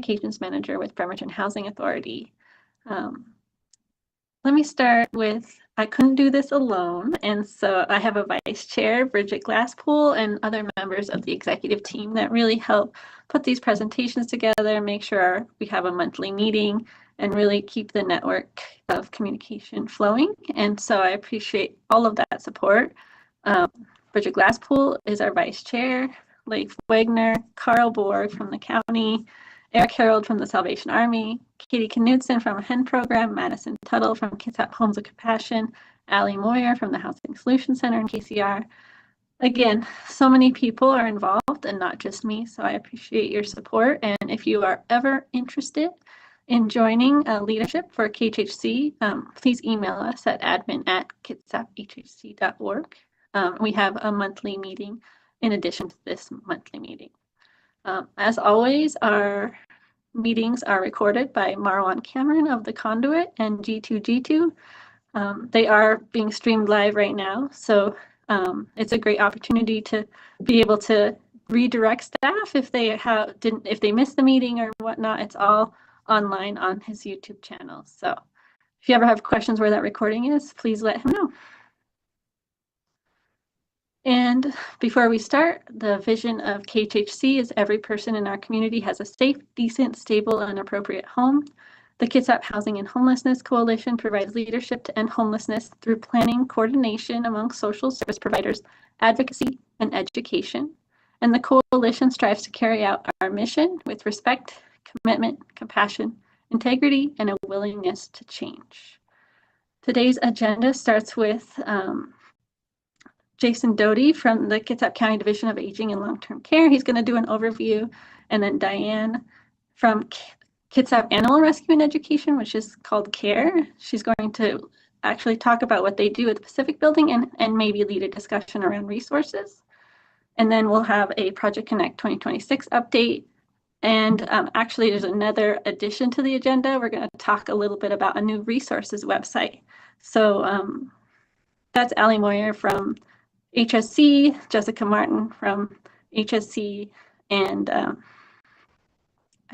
Communications Manager with Bremerton Housing Authority. Let me start with, I couldn't do this alone, and so I have a vice chair, Bridget Glasspool, and other members of the executive team that really help put these presentations together, make sure we have a monthly meeting, and really keep the network of communication flowing. And so I appreciate all of that support. Bridget Glasspool is our vice chair, Leif Wagner, Carl Borg from the county, Eric Harold from the Salvation Army, Katie Knudsen from HEN program, Madison Tuttle from Kitsap Homes of Compassion, Allie Moyer from the Housing Solutions Center in KCR. Again, so many people are involved and not just me, so I appreciate your support. And if you are ever interested in joining leadership for KHHC, please email us at admin@kitsaphhc.org. We have a monthly meeting in addition to this monthly meeting. As always, our meetings are recorded by Marwan Cameron of The Conduit and G2G2. They are being streamed live right now, so it's a great opportunity to be able to redirect staff if they missed the meeting or whatnot. It's all online on his YouTube channel. So if you ever have questions where that recording is, please let him know. And before we start, the vision of KHHC is every person in our community has a safe, decent, stable, and appropriate home. The Kitsap Housing and Homelessness Coalition provides leadership to end homelessness through planning, coordination among social service providers, advocacy, and education. And the coalition strives to carry out our mission with respect, commitment, compassion, integrity, and a willingness to change. Today's agenda starts with Jason Doty from the Kitsap County Division of Aging and Long-Term Care. He's going to do an overview, and then Diane from Kitsap Animal Rescue and Education, which is called CARE. She's going to actually talk about what they do at the Pacific Building and maybe lead a discussion around resources. And then we'll have a Project Connect 2026 update. And actually, there's another addition to the agenda. We're going to talk a little bit about a new resources website. So that's Allie Moyer from HSC, Jessica Martin from HSC, and I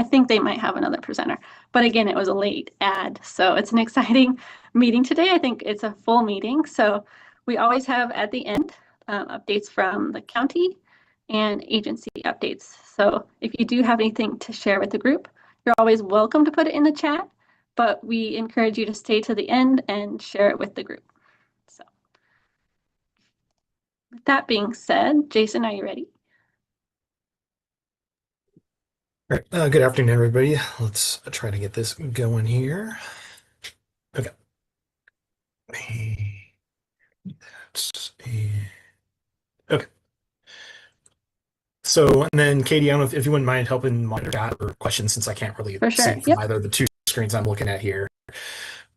think they might have another presenter. But again, it was a late ad, so it's an exciting meeting today. I think it's a full meeting. So we always have at the end updates from the county and agency updates. So if you do have anything to share with the group, you're always welcome to put it in the chat, but we encourage you to stay to the end and share it with the group. So with that being said, Jason, are you ready? All right. Good afternoon, everybody. Let's try to get this going here. Okay. Okay. So, and then Katie, I don't know if you wouldn't mind helping monitor chat or questions, since I can't really see from either of the two screens I'm looking at here.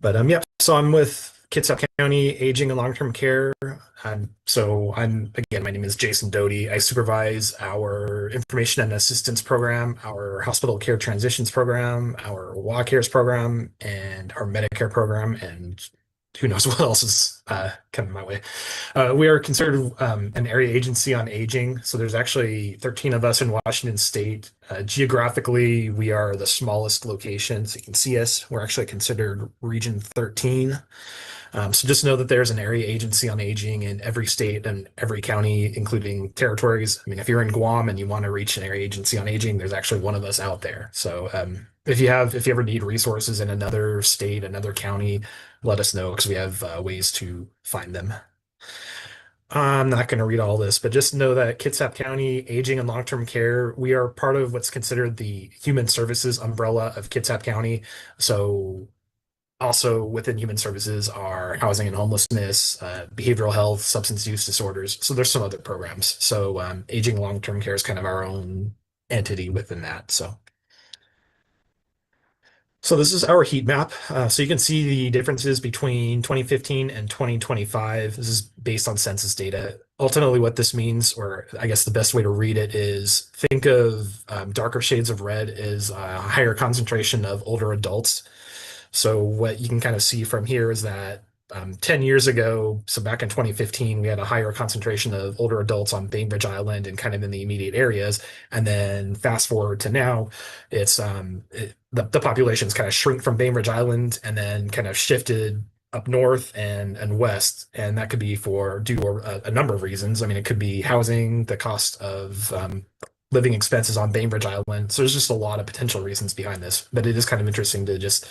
But yeah, so I'm with Kitsap County Aging and Long-Term Care. Again, my name is Jason Doty. I supervise our Information and Assistance Program, our Hospital Care Transitions Program, our WA Cares Program, and our Medicare Program, and who knows what else is coming my way. We are considered an area agency on aging. So there's actually 13 of us in Washington State. Geographically, we are the smallest location. So you can see us. We're actually considered Region 13. So just know that there's an area agency on aging in every state and every county, including territories. I mean, if you're in Guam and you want to reach an area agency on aging, there's actually one of us out there. So if you ever need resources in another state, another county, let us know, because we have ways to find them. I'm not going to read all this, but just know that Kitsap County Aging and Long-Term Care, we are part of what's considered the Human Services umbrella of Kitsap County. So also within Human Services are housing and homelessness, behavioral health, substance use disorders. So there's some other programs. So Aging Long-Term Care is kind of our own entity within that. So this is our heat map. So you can see the differences between 2015 and 2025. This is based on census data. Ultimately, what this means, or I guess the best way to read it, is think of darker shades of red as a higher concentration of older adults. So what you can kind of see from here is that 10 years ago, so back in 2015, we had a higher concentration of older adults on Bainbridge Island and kind of in the immediate areas. And then fast forward to now, the population's kind of shrink from Bainbridge Island and then kind of shifted up north and west. And that could be for due to a number of reasons. I mean, it could be housing, the cost of living expenses on Bainbridge Island. So there's just a lot of potential reasons behind this, but it is kind of interesting to just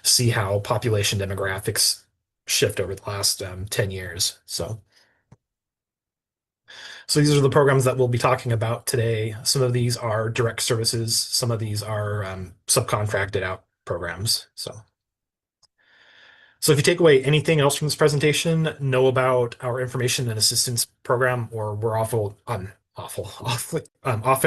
see how population demographics shift over the last 10 years. So these are the programs that we'll be talking about today. Some of these are direct services. Some of these are subcontracted out programs. So if you take away anything else from this presentation, know about our information and assistance program, or we're often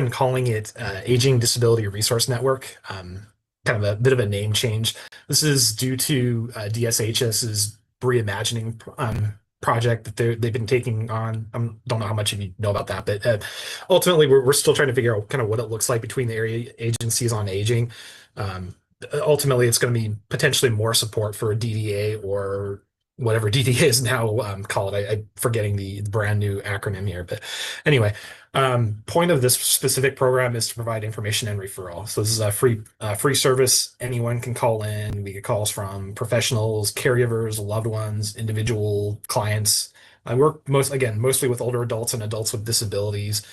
calling it Aging Disability Resource Network. Kind of a bit of a name change. This is due to DSHS's reimagining project that they've been taking on. I don't know how much of you know about that, but ultimately we're still trying to figure out kind of what it looks like between the area agencies on aging. Ultimately, it's going to be potentially more support for a DDA or whatever DDA is now called. I'm forgetting the brand new acronym here, but anyway, point of this specific program is to provide information and referral. So this is a free service. Anyone can call in. We get calls from professionals, caregivers, loved ones, individual clients. I work mostly with older adults and adults with disabilities.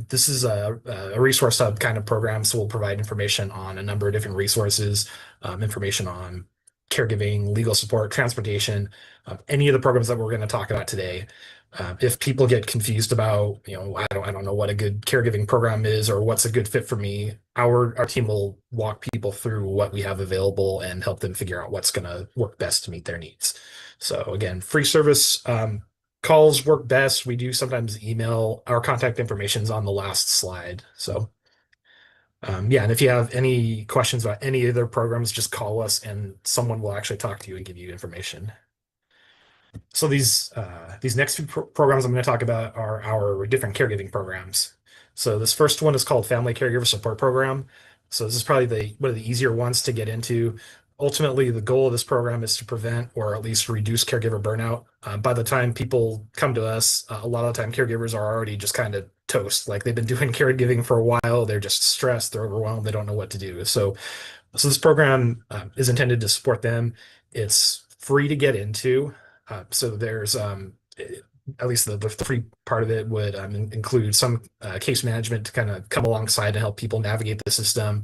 This is a resource hub kind of program, so we'll provide information on a number of different resources, information on caregiving, legal support, transportation, any of the programs that we're going to talk about today. If people get confused about, I don't know what a good caregiving program is or what's a good fit for me, our team will walk people through what we have available and help them figure out what's going to work best to meet their needs. So again, free service. Calls work best. We do sometimes email. Our contact information is on the last slide. So yeah, and if you have any questions about any other programs, just call us and someone will actually talk to you and give you information. So these next few programs I'm going to talk about are our different caregiving programs. So this first one is called Family Caregiver Support Program. So this is probably one of the easier ones to get into. Ultimately, the goal of this program is to prevent or at least reduce caregiver burnout. By the time people come to us, a lot of the time caregivers are already just kind of toast. Like they've been doing caregiving for a while. They're just stressed. They're overwhelmed. They don't know what to do. So this program is intended to support them. It's free to get into. So there's at least the free part of it would include some case management to kind of come alongside and help people navigate the system.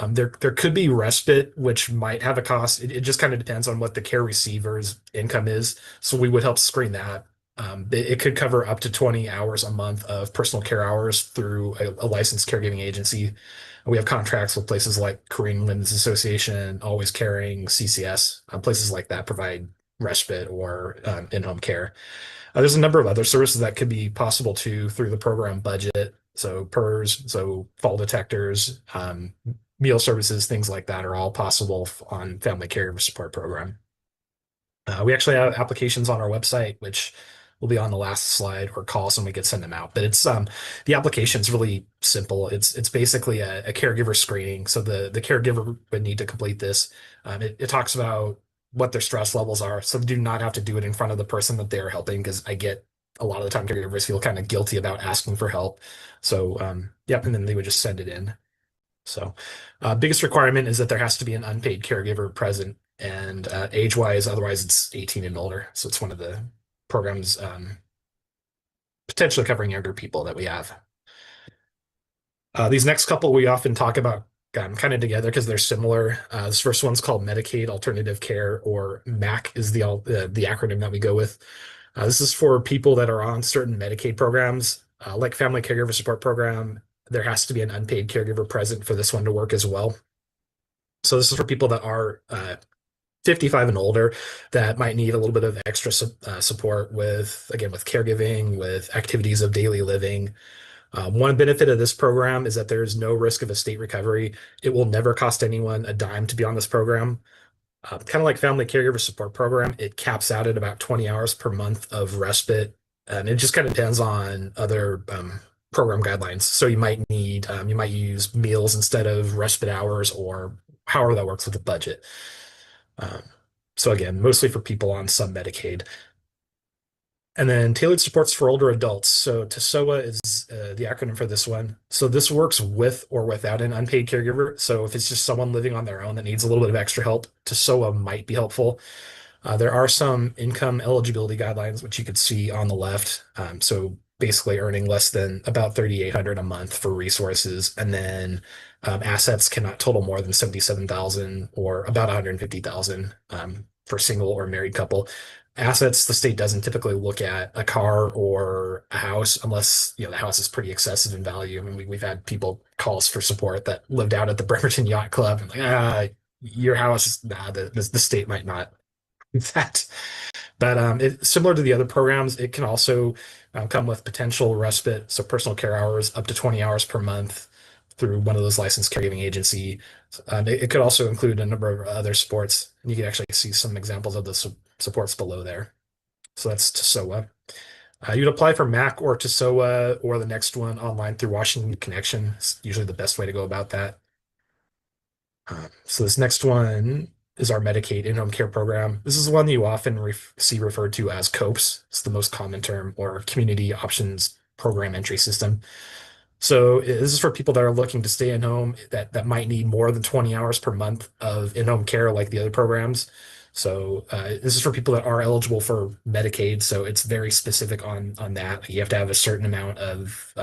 There could be respite, which might have a cost. It just kind of depends on what the care receiver's income is. So we would help screen that. It could cover up to 20 hours a month of personal care hours through a licensed caregiving agency. We have contracts with places like Korean Women's Association, Always Caring, CCS, places like that provide respite or in-home care. There's a number of other services that could be possible too through the program budget. So PERS, so fall detectors, meal services, things like that are all possible on Family Caregiver Support Program. We actually have applications on our website, which will be on the last slide, or call us and we could send them out. But it's the application's really simple. It's basically a caregiver screening. So the caregiver would need to complete this. It talks about what their stress levels are. So they do not have to do it in front of the person that they're helping, because I get a lot of the time caregivers feel kind of guilty about asking for help. So yeah, and then they would just send it in. So biggest requirement is that there has to be an unpaid caregiver present, and age-wise, otherwise it's 18 and older. So it's one of the programs potentially covering younger people that we have. These next couple we often talk about kind of together because they're similar. This first one's called Medicaid Alternative Care, or MAC is the acronym that we go with. This is for people that are on certain Medicaid programs, like Family Caregiver Support Program. There has to be an unpaid caregiver present for this one to work as well. So this is for people that are 55 and older that might need a little bit of extra support with caregiving, with activities of daily living. One benefit of this program is that there is no risk of estate recovery. It will never cost anyone a dime to be on this program. Kind of like Family Caregiver Support Program, it caps out at about 20 hours per month of respite. And it just kind of depends on other program guidelines. So you might use meals instead of respite hours, or however that works with the budget. So again, mostly for people on some Medicaid. And then tailored supports for older adults. So TSOA is the acronym for this one. So this works with or without an unpaid caregiver. So if it's just someone living on their own that needs a little bit of extra help, TSOA might be helpful. There are some income eligibility guidelines, which you could see on the left. So basically earning less than about 3,800 a month for resources, and then assets cannot total more than 77,000 or about 150,000 for single or married couple. Assets, the state doesn't typically look at a car or a house unless the house is pretty excessive in value. I mean, we've had people call us for support that lived out at the Bremerton Yacht Club and your house, nah, the state might not that. But similar to the other programs, it can also come with potential respite, so personal care hours up to 20 hours per month through one of those licensed caregiving agency. It could also include a number of other supports, and you can actually see some examples of the supports below there. So that's TSOA. You'd apply for MAC or TSOA or the next one online through Washington Connection. It's usually the best way to go about that. So this next one is our Medicaid in-home care program. This is the one that you often see referred to as COPES. It's the most common term, or Community Options Program Entry System. So this is for people that are looking to stay in home that might need more than 20 hours per month of in-home care like the other programs. So this is for people that are eligible for Medicaid. So it's very specific on that. You have to have a certain amount of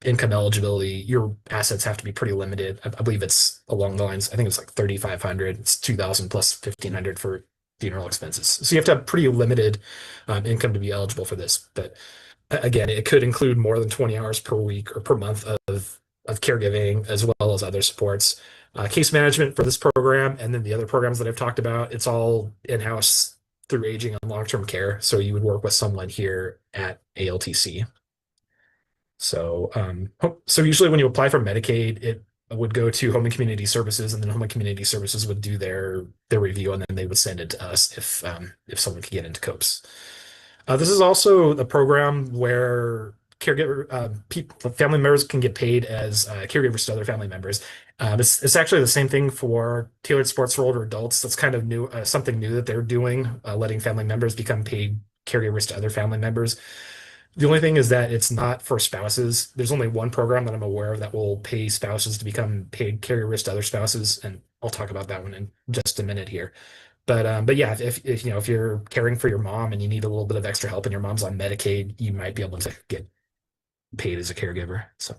income eligibility. Your assets have to be pretty limited. I believe it's along the lines, I think it's like 3,500. It's 2,000 plus 1,500 for funeral expenses. So you have to have pretty limited income to be eligible for this. But again, it could include more than 20 hours per week or per month of caregiving, as well as other supports. Case management for this program, and then the other programs that I've talked about, it's all in-house through aging and long-term care. So you would work with someone here at ALTC. So, so usually when you apply for Medicaid, it would go to Home and Community Services, and then Home and Community Services would do their review, and then they would send it to us if someone could get into COPES. This is also a program where caregiver family members can get paid as caregivers to other family members. It's actually the same thing for tailored sports for older adults. That's kind of new, something new that they're doing, letting family members become paid caregivers to other family members. The only thing is that it's not for spouses. There's only one program that I'm aware of that will pay spouses to become paid caregivers to other spouses, and I'll talk about that one in just a minute here. But yeah, if you're caring for your mom and you need a little bit of extra help and your mom's on Medicaid, you might be able to get paid as a caregiver. So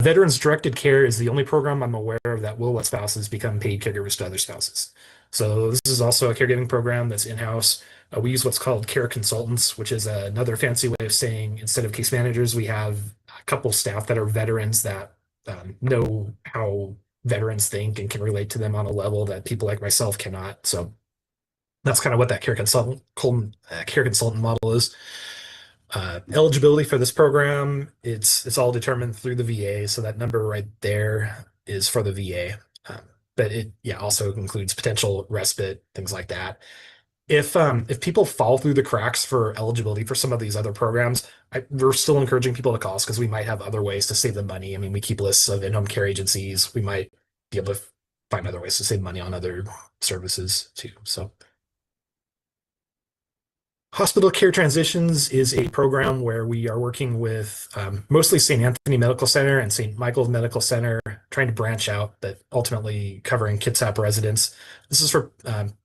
Veterans Directed Care is the only program I'm aware of that will let spouses become paid caregivers to other spouses. So this is also a caregiving program that's in-house. We use what's called care consultants, which is another fancy way of saying instead of case managers, we have a couple staff that are veterans that know how veterans think and can relate to them on a level that people like myself cannot. So that's kind of what that care consultant model is. Eligibility for this program, it's all determined through the VA. So that number right there is for the VA. But it also includes potential respite, things like that. If people fall through the cracks for eligibility for some of these other programs, we're still encouraging people to call us because we might have other ways to save them money. I mean, we keep lists of in-home care agencies. We might be able to find other ways to save money on other services too. So Hospital Care Transitions is a program where we are working with mostly St. Anthony Medical Center and St. Michael's Medical Center, trying to branch out, but ultimately covering Kitsap residents. This is for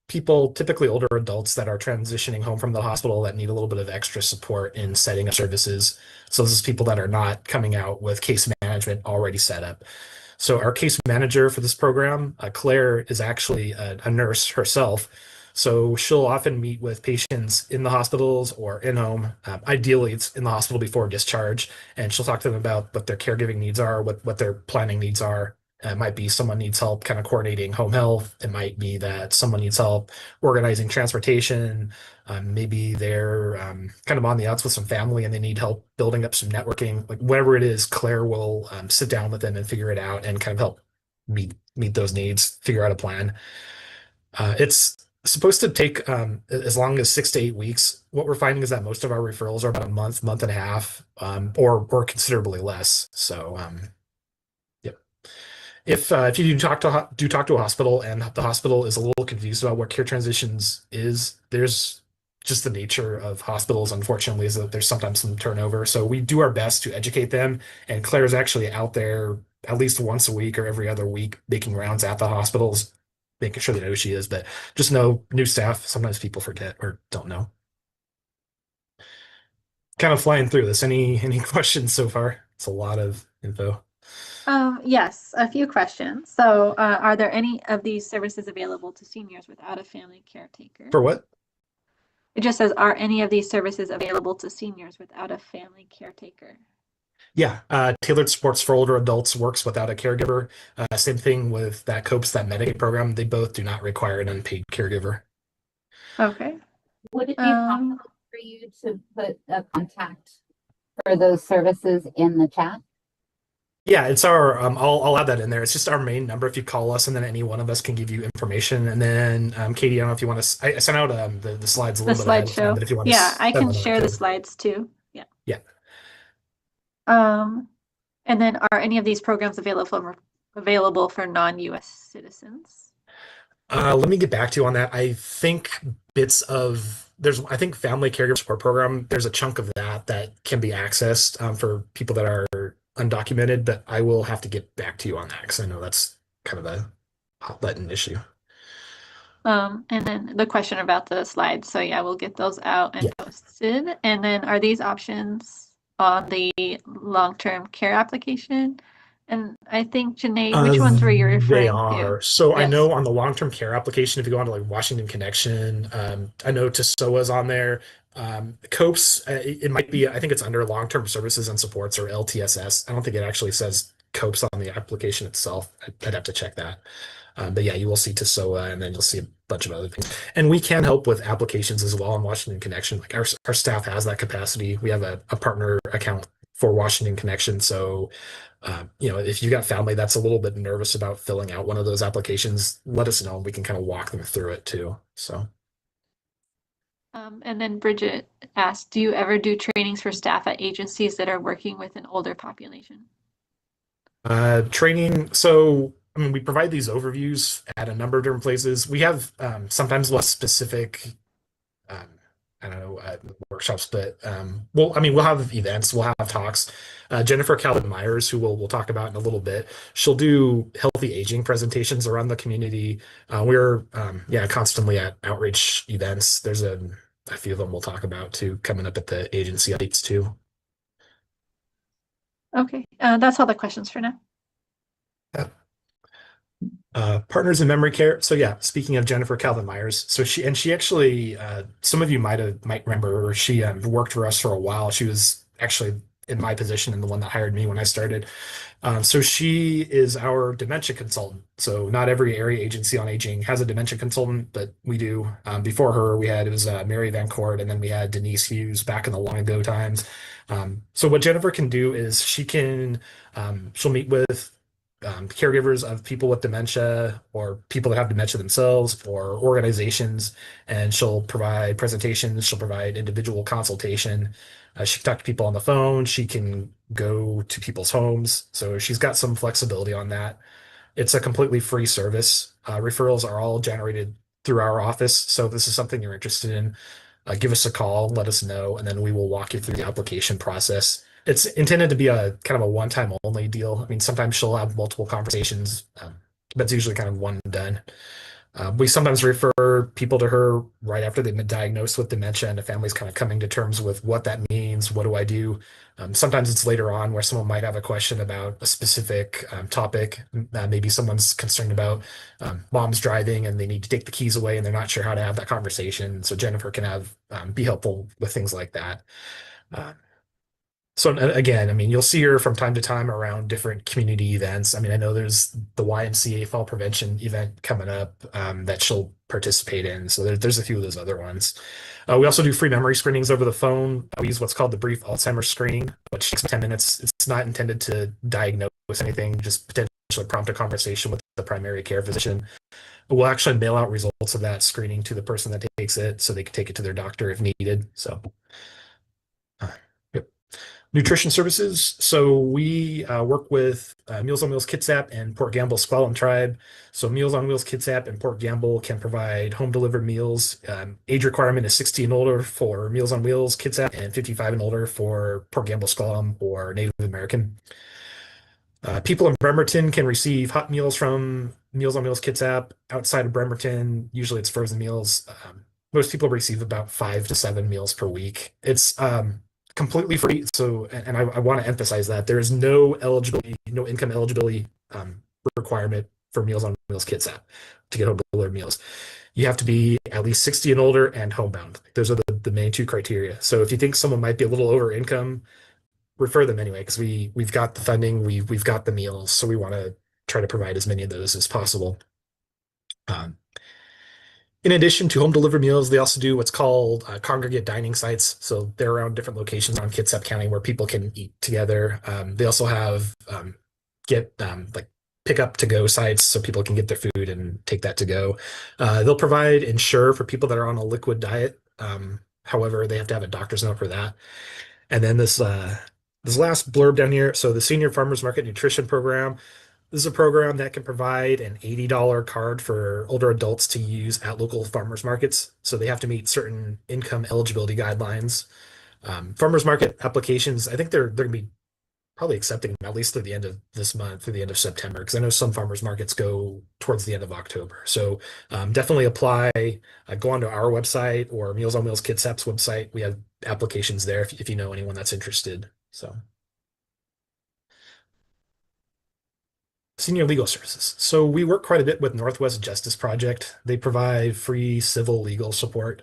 people, typically older adults that are transitioning home from the hospital that need a little bit of extra support in setting up services. So this is people that are not coming out with case management already set up. So our case manager for this program, Claire, is actually a nurse herself. So she'll often meet with patients in the hospitals or in home. Ideally, it's in the hospital before discharge, and she'll talk to them about what their caregiving needs are, what their planning needs are. It might be someone needs help kind of coordinating home health. It might be that someone needs help organizing transportation. Maybe they're kind of on the outs with some family and they need help building up some networking. Like whatever it is, Claire will sit down with them and figure it out and kind of help meet those needs, figure out a plan. It's supposed to take as long as 6 to 8 weeks. What we're finding is that most of our referrals are about a month and a half, or considerably less. So, yep. If you do talk to a hospital and the hospital is a little confused about what care transitions is, there's just the nature of hospitals, unfortunately, is that there's sometimes some turnover. So we do our best to educate them. And Claire's actually out there at least once a week or every other week making rounds at the hospitals, making sure they know who she is. But just know new staff, sometimes people forget or don't know. Kind of flying through this. Any questions so far? It's a lot of info. Yes, a few questions. So, are there any of these services available to seniors without a family caretaker? For what? It just says, are any of these services available to seniors without a family caretaker? Yeah, tailored supports for older adults works without a caregiver. Same thing with that COPES, that Medicaid program. They both do not require an unpaid caregiver. Okay. Would it be possible for you to put a contact for those services in the chat? Yeah, it's our. I'll add that in there. It's just our main number. If you call us, and then any one of us can give you information. And then, Katie, I don't know if you want to. I sent out the slides a The little bit ahead of time, slideshow. but if you want to, Yeah, I send can them share the code. slides too. Yeah. Yeah. And then are any of these programs available for non-US citizens? Let me get back to you on that. I think bits of I think family caregiver support program, there's a chunk of that that can be accessed for people that are undocumented, but I will have to get back to you on that because I know that's kind of a hot button issue. And then the question about the slides. So yeah, we'll get those out and Yeah. posted. And then are these options on the long-term care application? And I think, Janae, which ones were you They referring are. to? So I Yes. know on the long-term care application, if you go on to like Washington Connection, I know TSOA's on there. COPES, it might be, I think it's under long-term services and supports or LTSS. I don't think it actually says COPES on the application itself. I'd have to check that. But yeah, you will see TSOA and then you'll see a bunch of other things. And we can help with applications as well on Washington Connection. Like our staff has that capacity. We have a partner account for Washington Connection. So if you've got family that's a little bit nervous about filling out one of those applications, let us know. We can kind of walk them through it too. So, And then Bridget asked, do you ever do trainings for staff at agencies that are working with an older population? training. So, I mean, we provide these overviews at a number of different places. We have sometimes less specific um, I don't know, workshops, but well, I mean, we'll have events, we'll have talks. Jennifer Calvin Myers, who we'll talk about in a little bit, she'll do healthy aging presentations around the community. We're yeah, constantly at outreach events. There's a few of them we'll talk about too, coming up at the agency updates too. Okay, that's all the questions for now. Partners in memory care. So yeah, speaking of Jennifer Calvin Myers, so she actually, some of you might remember her. She worked for us for a while. She was actually in my position and the one that hired me when I started. So she is our dementia consultant. So not every area agency on aging has a dementia consultant, but we do. Before her, it was Mary Van Court, and then we had Denise Hughes back in the long ago times. So what Jennifer can do is she'll meet with caregivers of people with dementia or people that have dementia themselves or organizations, and she'll provide presentations, she'll provide individual consultation. She can talk to people on the phone, she can go to people's homes. So she's got some flexibility on that. It's a completely free service. Referrals are all generated through our office. So if this is something you're interested in, give us a call, let us know, and then we will walk you through the application process. It's intended to be a kind of a one-time only deal. I mean, sometimes she'll have multiple conversations, but it's usually kind of one and done. We sometimes refer people to her right after they've been diagnosed with dementia and the family's kind of coming to terms with what that means. What do I do? Sometimes it's later on where someone might have a question about a specific topic. Maybe someone's concerned about mom's driving and they need to take the keys away and they're not sure how to have that conversation. So Jennifer can be helpful with things like that. So again, I mean, you'll see her from time to time around different community events. I mean, I know there's the YMCA fall prevention event coming up that she'll participate in. So there's a few of those other ones. We also do free memory screenings over the phone. We use what's called the brief Alzheimer's screening, which takes 10 minutes. It's not intended to diagnose anything, just potentially prompt a conversation with the primary care physician. We'll actually mail out results of that screening to the person that takes it so they can take it to their doctor if needed. So, yep. Nutrition services. So we work with Meals on Wheels Kitsap and Port Gamble Squalum Tribe. So Meals on Wheels Kitsap and Port Gamble can provide home delivered meals. Age requirement is 60 and older for Meals on Wheels Kitsap and 55 and older for Port Gamble Squalum or Native American. People in Bremerton can receive hot meals from Meals on Wheels Kitsap. Outside of Bremerton, usually it's frozen meals. Most people receive about 5 to 7 meals per week. It's completely free. So, and I want to emphasize that there is no eligibility, no income eligibility requirement for Meals on Wheels Kitsap to get home delivered meals. You have to be at least 60 and older and homebound. Those are the main two criteria. So if you think someone might be a little over income, refer them anyway, because we've got the funding, we've got the meals, so we want to try to provide as many of those as possible. In addition to home delivered meals, they also do what's called congregate dining sites. So they're around different locations around Kitsap County where people can eat together. They also have like pick up to go sites so people can get their food and take that to go. They'll provide Ensure for people that are on a liquid diet. However, they have to have a doctor's note for that. And then this last blurb down here. So the Senior Farmers Market Nutrition Program. This is a program that can provide an $80 card for older adults to use at local farmers markets. So they have to meet certain income eligibility guidelines. Farmers market applications, I think they're going to be probably accepting them at least through the end of this month, through the end of September, because I know some farmers markets go towards the end of October. So definitely apply. Go onto our website or Meals on Wheels Kitsap's website. We have applications there if you know anyone that's interested. So. Senior legal services. So we work quite a bit with Northwest Justice Project. They provide free civil legal support.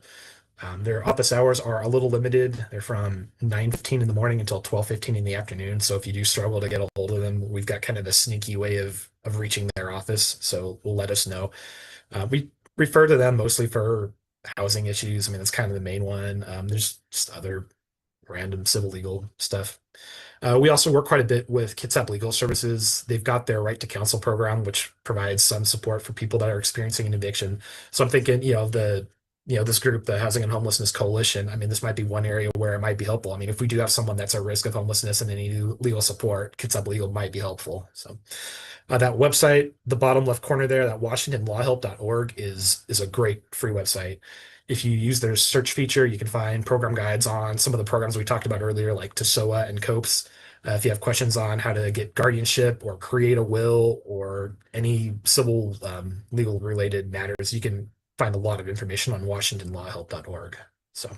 Their office hours are a little limited. They're from 9:15 in the morning until 12:15 in the afternoon. So if you do struggle to get a hold of them, we've got kind of a sneaky way of reaching their office. So we'll let us know. We refer to them mostly for housing issues. I mean, that's kind of the main one. There's just other random civil legal stuff. We also work quite a bit with Kitsap Legal Services. They've got their Right to Counsel program, which provides some support for people that are experiencing an eviction. So I'm thinking, this group, the Housing and Homelessness Coalition, I mean, this might be one area where it might be helpful. I mean, if we do have someone that's at risk of homelessness and they need legal support, Kitsap Legal might be helpful. So that website, the bottom left corner there, that WashingtonLawHelp.org is a great free website. If you use their search feature, you can find program guides on some of the programs we talked about earlier, like TSOA and COPES. If you have questions on how to get guardianship or create a will or any civil legal related matters, you can find a lot of information on WashingtonLawHelp.org. So.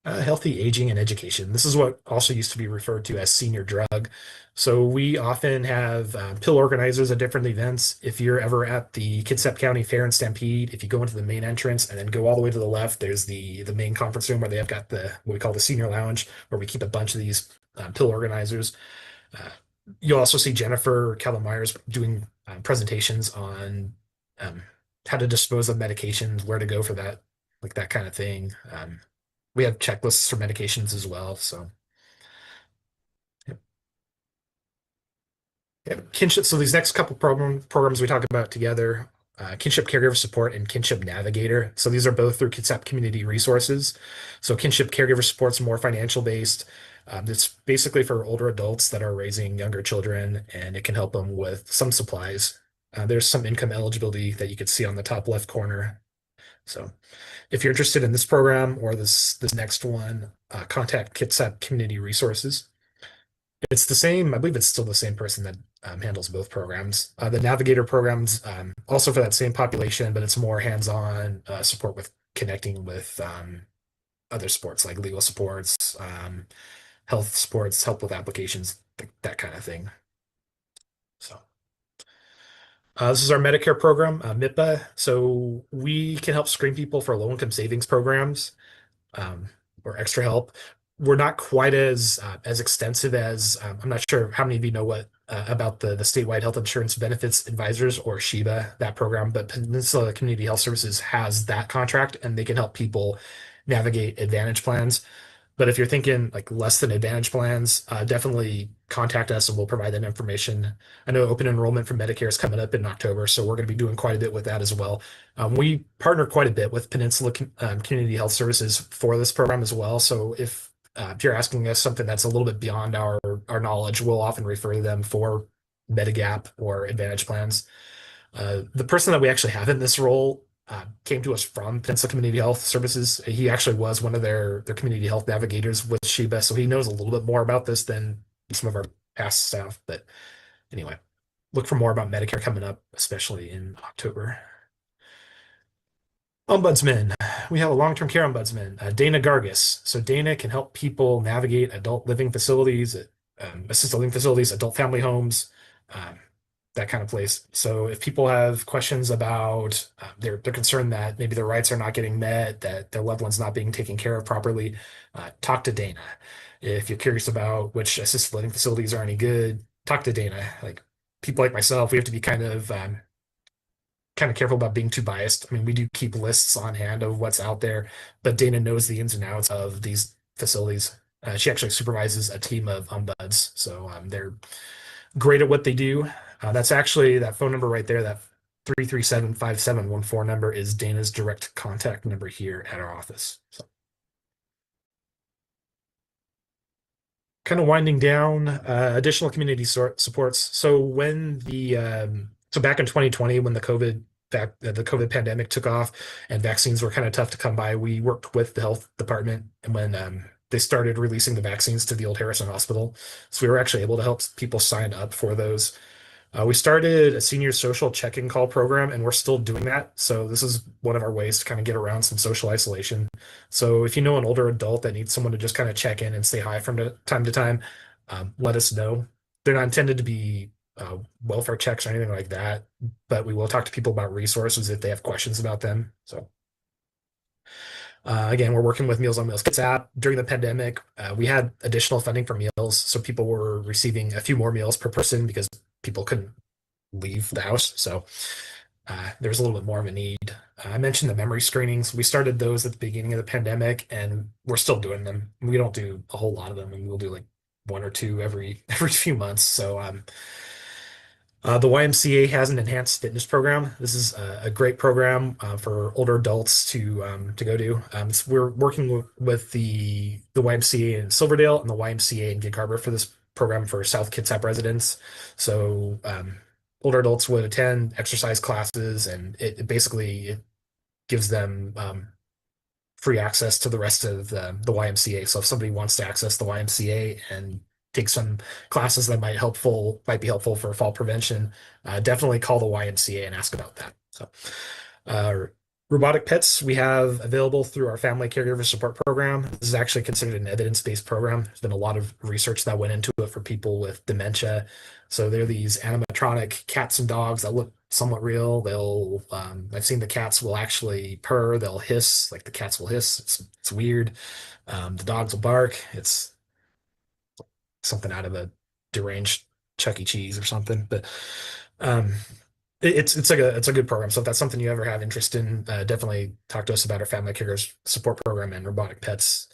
Healthy aging and education. This is what also used to be referred to as senior drug. So we often have pill organizers at different events. If you're ever at the Kitsap County Fair and Stampede, if you go into the main entrance and then go all the way to the left, there's the main conference room where they have got what we call the senior lounge, where we keep a bunch of these pill organizers. You'll also see Jennifer Callan-Myers doing presentations on how to dispose of medications, where to go for that, like that kind of thing. We have checklists for medications as well. So, kinship. So these next couple programs we talk about together, Kinship Caregiver Support and Kinship Navigator. So these are both through Kitsap Community Resources. So Kinship Caregiver Support is more financial based. It's basically for older adults that are raising younger children, and it can help them with some supplies. There's some income eligibility that you could see on the top left corner. So if you're interested in this program or this next one, contact Kitsap Community Resources. It's the same, I believe it's still the same person that handles both programs. The Navigator programs also for that same population, but it's more hands-on support with connecting with other sports like legal supports, health supports, help with applications, that kind of thing. So. This is our Medicare program, MIPA. So we can help screen people for low-income savings programs or extra help. We're not quite as extensive as I'm not sure how many of you know what about the statewide health insurance benefits advisors or SHIBA, that program, but Peninsula Community Health Services has that contract, and they can help people navigate Advantage plans. But if you're thinking like less than Advantage plans, definitely contact us and we'll provide that information. I know open enrollment for Medicare is coming up in October, so we're going to be doing quite a bit with that as well. We partner quite a bit with Peninsula Community Health Services for this program as well. So if you're asking us something that's a little bit beyond our knowledge, we'll often refer to them for Medigap or Advantage plans. The person that we actually have in this role came to us from Peninsula Community Health Services. He actually was one of their community health navigators with Sheba, so he knows a little bit more about this than some of our past staff. But anyway, look for more about Medicare coming up, especially in October. Ombudsman. We have a long-term care ombudsman, Dana Gargis. So Dana can help people navigate adult living facilities, assisted living facilities, adult family homes, that kind of place. So if people have questions about, they're concerned that maybe their rights are not getting met, that their loved one's not being taken care of properly, talk to Dana. If you're curious about which assisted living facilities are any good, talk to Dana. Like people like myself, we have to be kind of careful about being too biased. I mean, we do keep lists on hand of what's out there, but Dana knows the ins and outs of these facilities. She actually supervises a team of ombuds, so they're great at what they do. That's actually that phone number right there, that 337-5714 number is Dana's direct contact number here at our office. So kind of winding down, additional community supports. So back in 2020, when the COVID pandemic took off and vaccines were kind of tough to come by, we worked with the health department, and when they started releasing the vaccines to the old Harrison Hospital, so we were actually able to help people sign up for those. We started a senior social check-in call program, and we're still doing that. So this is one of our ways to kind of get around some social isolation. So if you know an older adult that needs someone to just kind of check in and say hi from time to time, let us know. They're not intended to be welfare checks or anything like that, but we will talk to people about resources if they have questions about them. So again, we're working with Meals on Wheels Kids app. During the pandemic, we had additional funding for meals, so people were receiving a few more meals per person because people couldn't leave the house. So there's a little bit more of a need. I mentioned the memory screenings. We started those at the beginning of the pandemic, and we're still doing them. We don't do a whole lot of them, and we'll do like one or two every few months. So the YMCA has an enhanced fitness program. This is a great program for older adults to go to. We're working with the YMCA in Silverdale and the YMCA in Gig Harbor for this program for South Kitsap residents. So older adults would attend exercise classes, and it basically gives them free access to the rest of the YMCA. So if somebody wants to access the YMCA and take some classes that might be helpful for fall prevention, definitely call the YMCA and ask about that. So robotic pets we have available through our family caregiver support program. This is actually considered an evidence-based program. There's been a lot of research that went into it for people with dementia. So they're these animatronic cats and dogs that look somewhat real. I've seen the cats will actually purr, they'll hiss, like the cats will hiss. It's weird. The dogs will bark. It's something out of a deranged Chuck E. Cheese or something. But it's a good program. So if that's something you ever have interest in, definitely talk to us about our family caregivers support program and robotic pets.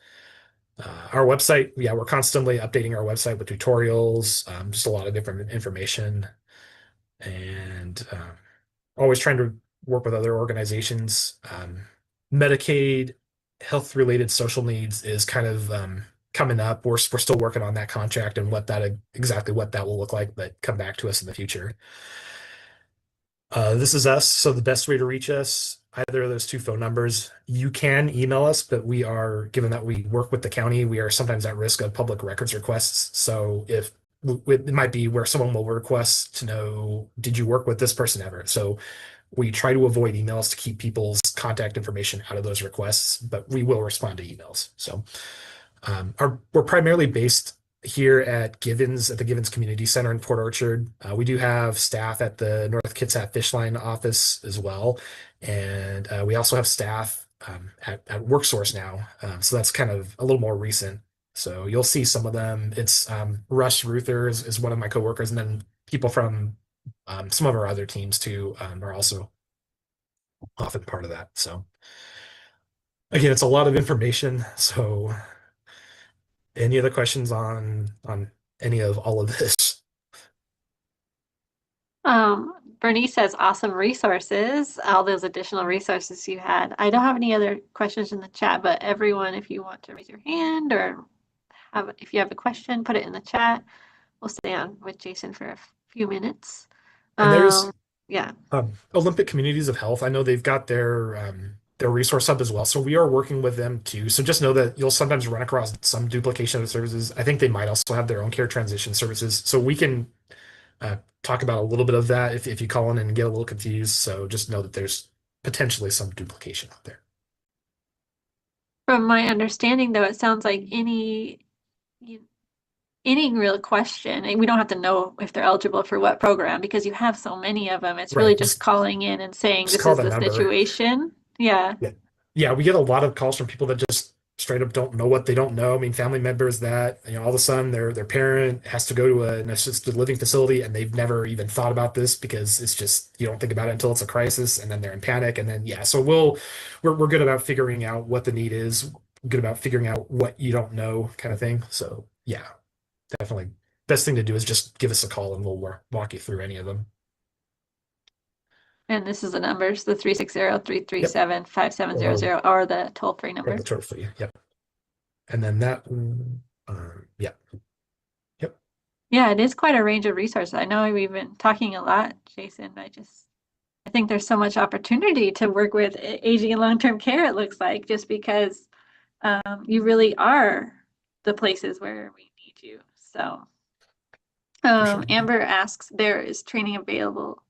Our website, yeah, we're constantly updating our website with tutorials, just a lot of different information, and always trying to work with other organizations. Medicaid, health-related social needs is kind of coming up. We're still working on that contract and exactly what that will look like, but come back to us in the future. This is us. So the best way to reach us, either of those two phone numbers. You can email us, but given that we work with the county, we are sometimes at risk of public records requests. So it might be where someone will request to know, did you work with this person ever? So we try to avoid emails to keep people's contact information out of those requests, but we will respond to emails. So we're primarily based here at the Givens Community Center in Port Orchard. We do have staff at the North Kitsap Fish Line office as well. And we also have staff at WorkSource now. So that's kind of a little more recent. So you'll see some of them. It's Russ Ruther is one of my coworkers, and then people from some of our other teams too are also often part of that. So again, it's a lot of information. So Any other questions on any of all of this? Bernice says awesome resources, all those additional resources you had. I don't have any other questions in the chat, but everyone, if you want to raise your hand or if you have a question, put it in the chat. We'll stay on with Jason for a few minutes. And there's yeah. Olympic Communities of Health. I know they've got their resource hub as well. So we are working with them too. So just know that you'll sometimes run across some duplication of services. I think they might also have their own care transition services. So we can talk about a little bit of that if you call in and get a little confused. So just know that there's potentially some duplication out there. From my understanding, though, it sounds like any real question, and we don't have to know if they're eligible for what program because you have so many of them. It's really Right. just calling in and saying Just this call is the the number. situation. Yeah. Yeah, we get a lot of calls from people that just straight up don't know what they don't know. I mean, family members that, all of a sudden their parent has to go to an assisted living facility and they've never even thought about this because it's just, you don't think about it until it's a crisis and then they're in panic. And then, yeah, so we're good about figuring out what the need is, good about figuring out what you don't know kind of thing. So yeah, definitely best thing to do is just give us a call and we'll walk you through any of them. And this is the numbers, the 360-337-5700 or the toll-free number. Or the toll-free, yep. And then that, yeah. Yep. Yeah, it is quite a range of resources. I know we've been talking a lot, Jason. I think there's so much opportunity to work with aging and long-term care, it looks like, just because you really are the places where we need you. So Sure. Amber asks, there is training available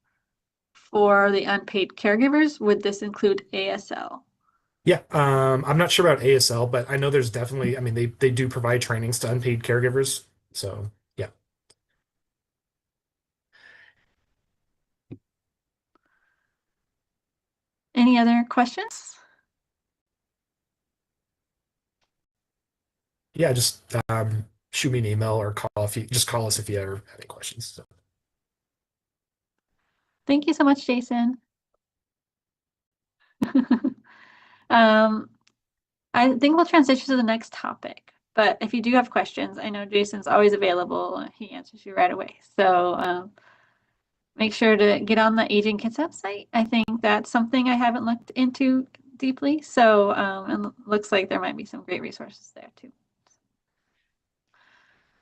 for the unpaid caregivers. Would this include ASL? Yeah, I'm not sure about ASL, but I know there's definitely, I mean, they do provide trainings to unpaid caregivers. So yeah. Any other questions? Yeah, just shoot me an email or call call us if you ever have any questions. So. Thank you so much, Jason. I think we'll transition to the next topic, but if you do have questions, I know Jason's always available. He answers you right away. So make sure to get on the Aging Kids website. I think that's something I haven't looked into deeply. So it looks like there might be some great resources there too.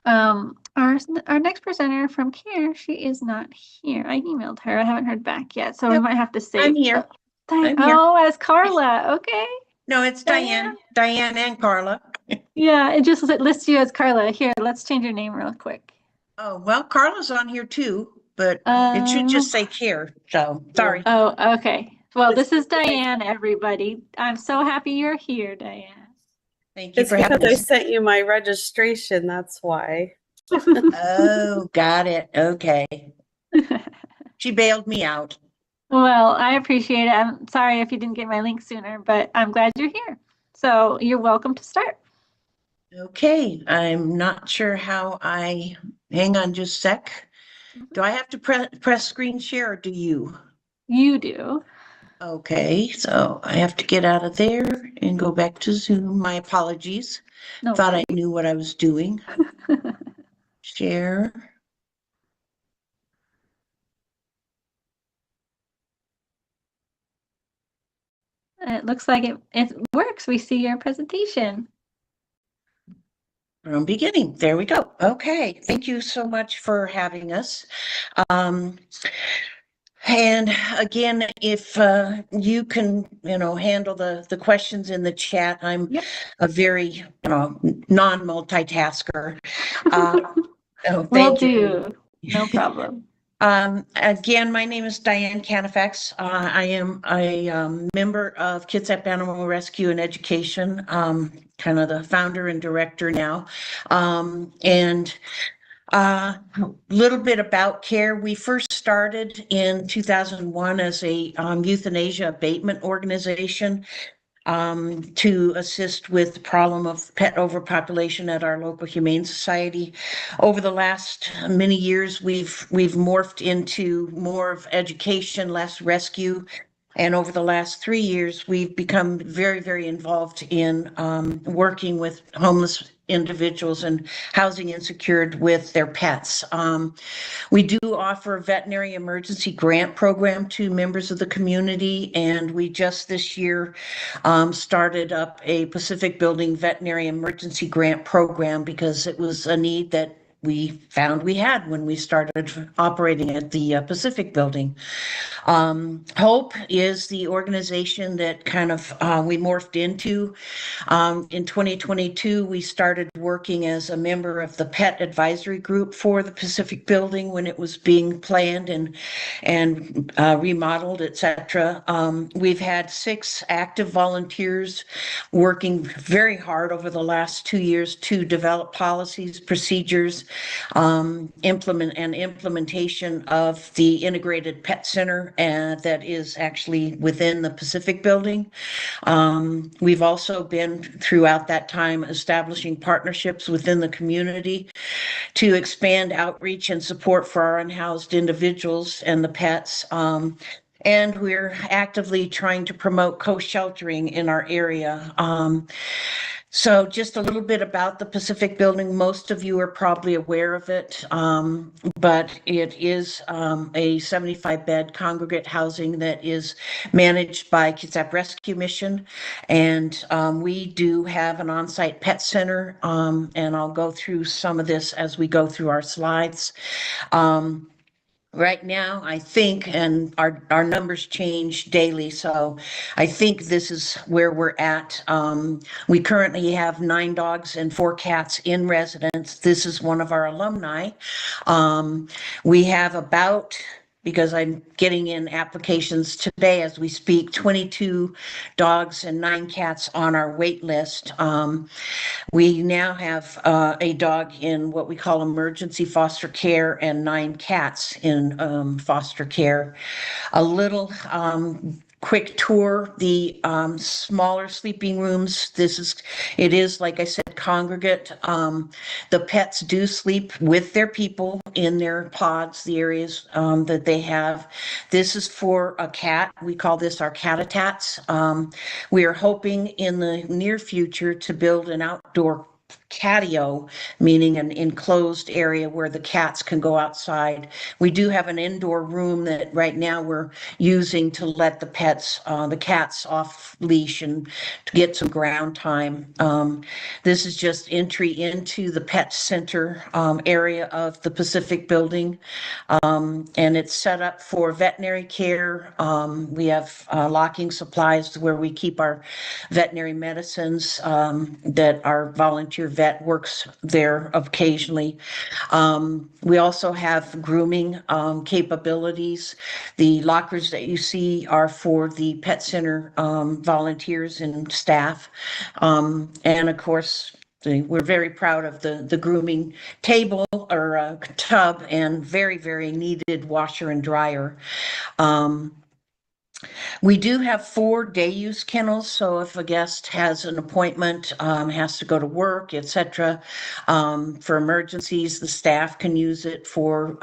Our next presenter from CARE, she is not here. I emailed her. I haven't heard back yet, so we might have to say. I'm here. I'm here. Oh, as Carla. Okay. No, it's Diane. Diane and Carla. Yeah, it just lists you as Carla. Here, let's change your name real quick. Oh, well, Carla's on here too, but it should just say CARE. So sorry. Oh, okay. Well, this is Diane, everybody. I'm so happy you're here, Diane. Thank you It's for having because I us. sent you my registration, that's why. Oh, got it. Okay. She bailed me out. Well, I appreciate it. I'm sorry if you didn't get my link sooner, but I'm glad you're here. So you're welcome to start. Okay. I'm not sure how hang on just a sec. Do I have to press screen share or do you? You do. Okay, so I have to get out of there and go back to Zoom. My apologies. No Thought I knew what I was doing. Share. It looks like it works. We see your presentation. From beginning. There we go. Okay. Thank you so much for having us. And again, if you can, handle the questions in the chat, I'm a very, non-multitasker. Will thank do. you. No problem. Again, my name is Diane Canifax. I am a member of Kitsap Animal Rescue and Education, kind of the founder and director now. And a little bit about CARE. We first started in 2001 as a euthanasia abatement organization to assist with the problem of pet overpopulation at our local humane society. Over the last many years, we've morphed into more of education, less rescue. And over the last 3 years, we've become very, very involved in working with homeless individuals and housing insecure with their pets. We do offer a veterinary emergency grant program to members of the community, and we just this year started up a Pacific Building veterinary emergency grant program because it was a need that we found we had when we started operating at the Pacific Building. Hope is the organization that kind of we morphed into. In 2022, we started working as a member of the pet advisory group for the Pacific Building when it was being planned and remodeled, etc. We've had 6 active volunteers working very hard over the last 2 years to develop policies, procedures, implementation of the integrated pet center that is actually within the Pacific Building. We've also been throughout that time establishing partnerships within the community to expand outreach and support for our unhoused individuals and the pets. And we're actively trying to promote co-sheltering in our area. So just a little bit about the Pacific Building. Most of you are probably aware of it, but it is a 75-bed congregate housing that is managed by Kitsap Rescue Mission. And we do have an on-site pet center, and I'll go through some of this as we go through our slides. Right now, I think, and our numbers change daily, so I think this is where we're at. We currently have 9 dogs and 4 cats in residence. This is one of our alumni. We have about, because I'm getting in applications today as we speak, 22 dogs and 9 cats on our wait list. We now have a dog in what we call emergency foster care and 9 cats in foster care. A little quick tour, the smaller sleeping rooms. It is, like I said, congregate. The pets do sleep with their people in their pods, the areas that they have. This is for a cat. We call this our cat-a-tats. We are hoping in the near future to build an outdoor catio, meaning an enclosed area where the cats can go outside. We do have an indoor room that right now we're using to let the cats off leash and to get some ground time. This is just entry into the pet center area of the Pacific Building. And it's set up for veterinary care. We have locking supplies where we keep our veterinary medicines that our volunteer vet works there occasionally. We also have grooming capabilities. The lockers that you see are for the pet center volunteers and staff. And of course, we're very proud of the grooming table or tub and very, very needed washer and dryer. We do have 4 day use kennels, so if a guest has an appointment, has to go to work, etc., for emergencies, the staff can use it for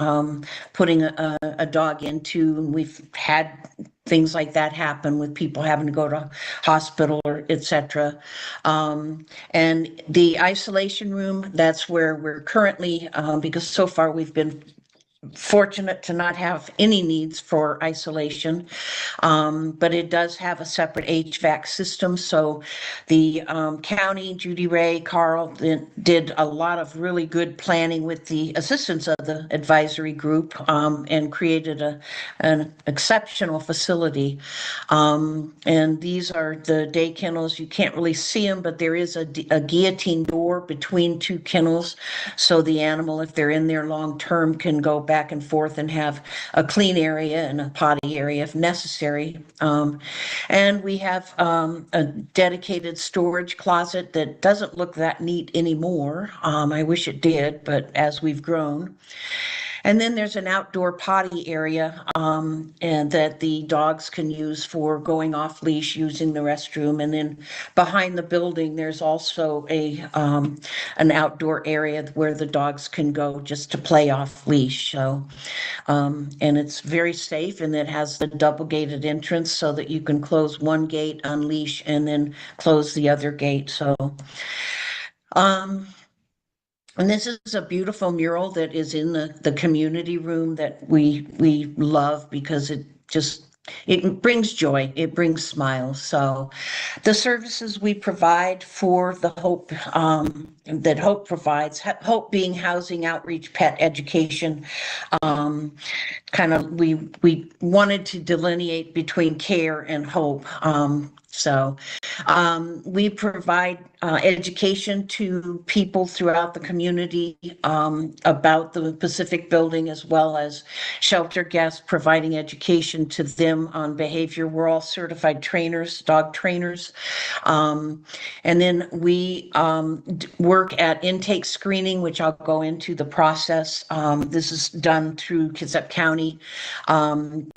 putting a dog into. We've had things like that happen with people having to go to hospital or etc. And the isolation room, that's where we're currently, because so far we've been fortunate to not have any needs for isolation, but it does have a separate HVAC system. So the county, Judy Ray, Carl did a lot of really good planning with the assistance of the advisory group and created an exceptional facility. And these are the day kennels. You can't really see them, but there is a guillotine door between 2 kennels. So the animal, if they're in there long term, can go back and forth and have a clean area and a potty area if necessary. And we have a dedicated storage closet that doesn't look that neat anymore. I wish it did, but as we've grown. And then there's an outdoor potty area, and that the dogs can use for going off leash, using the restroom. And then behind the building, there's also an outdoor area where the dogs can go just to play off leash. So, and it's very safe, and it has the double gated entrance so that you can close one gate, unleash, and then close the other gate. So, and this is a beautiful mural that is in the community room that we love because it brings joy, it brings smiles. So the services we provide for the Hope, that Hope provides, Hope being housing, outreach, pet education, kind of we wanted to delineate between care and hope. We provide education to people throughout the community about the Pacific Building, as well as shelter guests, providing education to them on behavior. We're all certified trainers, dog trainers. And then we work at intake screening, which I'll go into the process. This is done through Kitsap County,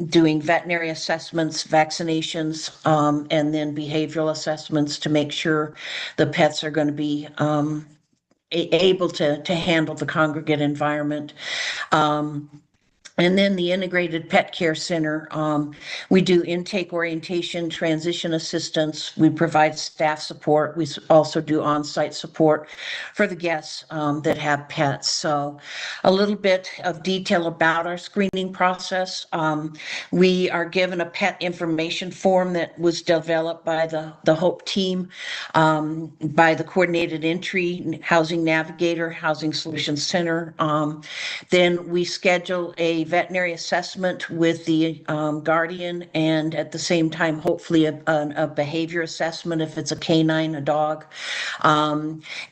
doing veterinary assessments, vaccinations, and then behavioral assessments to make sure the pets are going to be able to handle the congregate environment. And then the Integrated Pet Care Center, we do intake orientation, transition assistance. We provide staff support. We also do on-site support for the guests that have pets. So a little bit of detail about our screening process. We are given a pet information form that was developed by the Hope team, by the Coordinated Entry, Housing Navigator, Housing Solutions Center. Then we schedule a veterinary assessment with the guardian, and at the same time, hopefully a behavior assessment if it's a canine, a dog.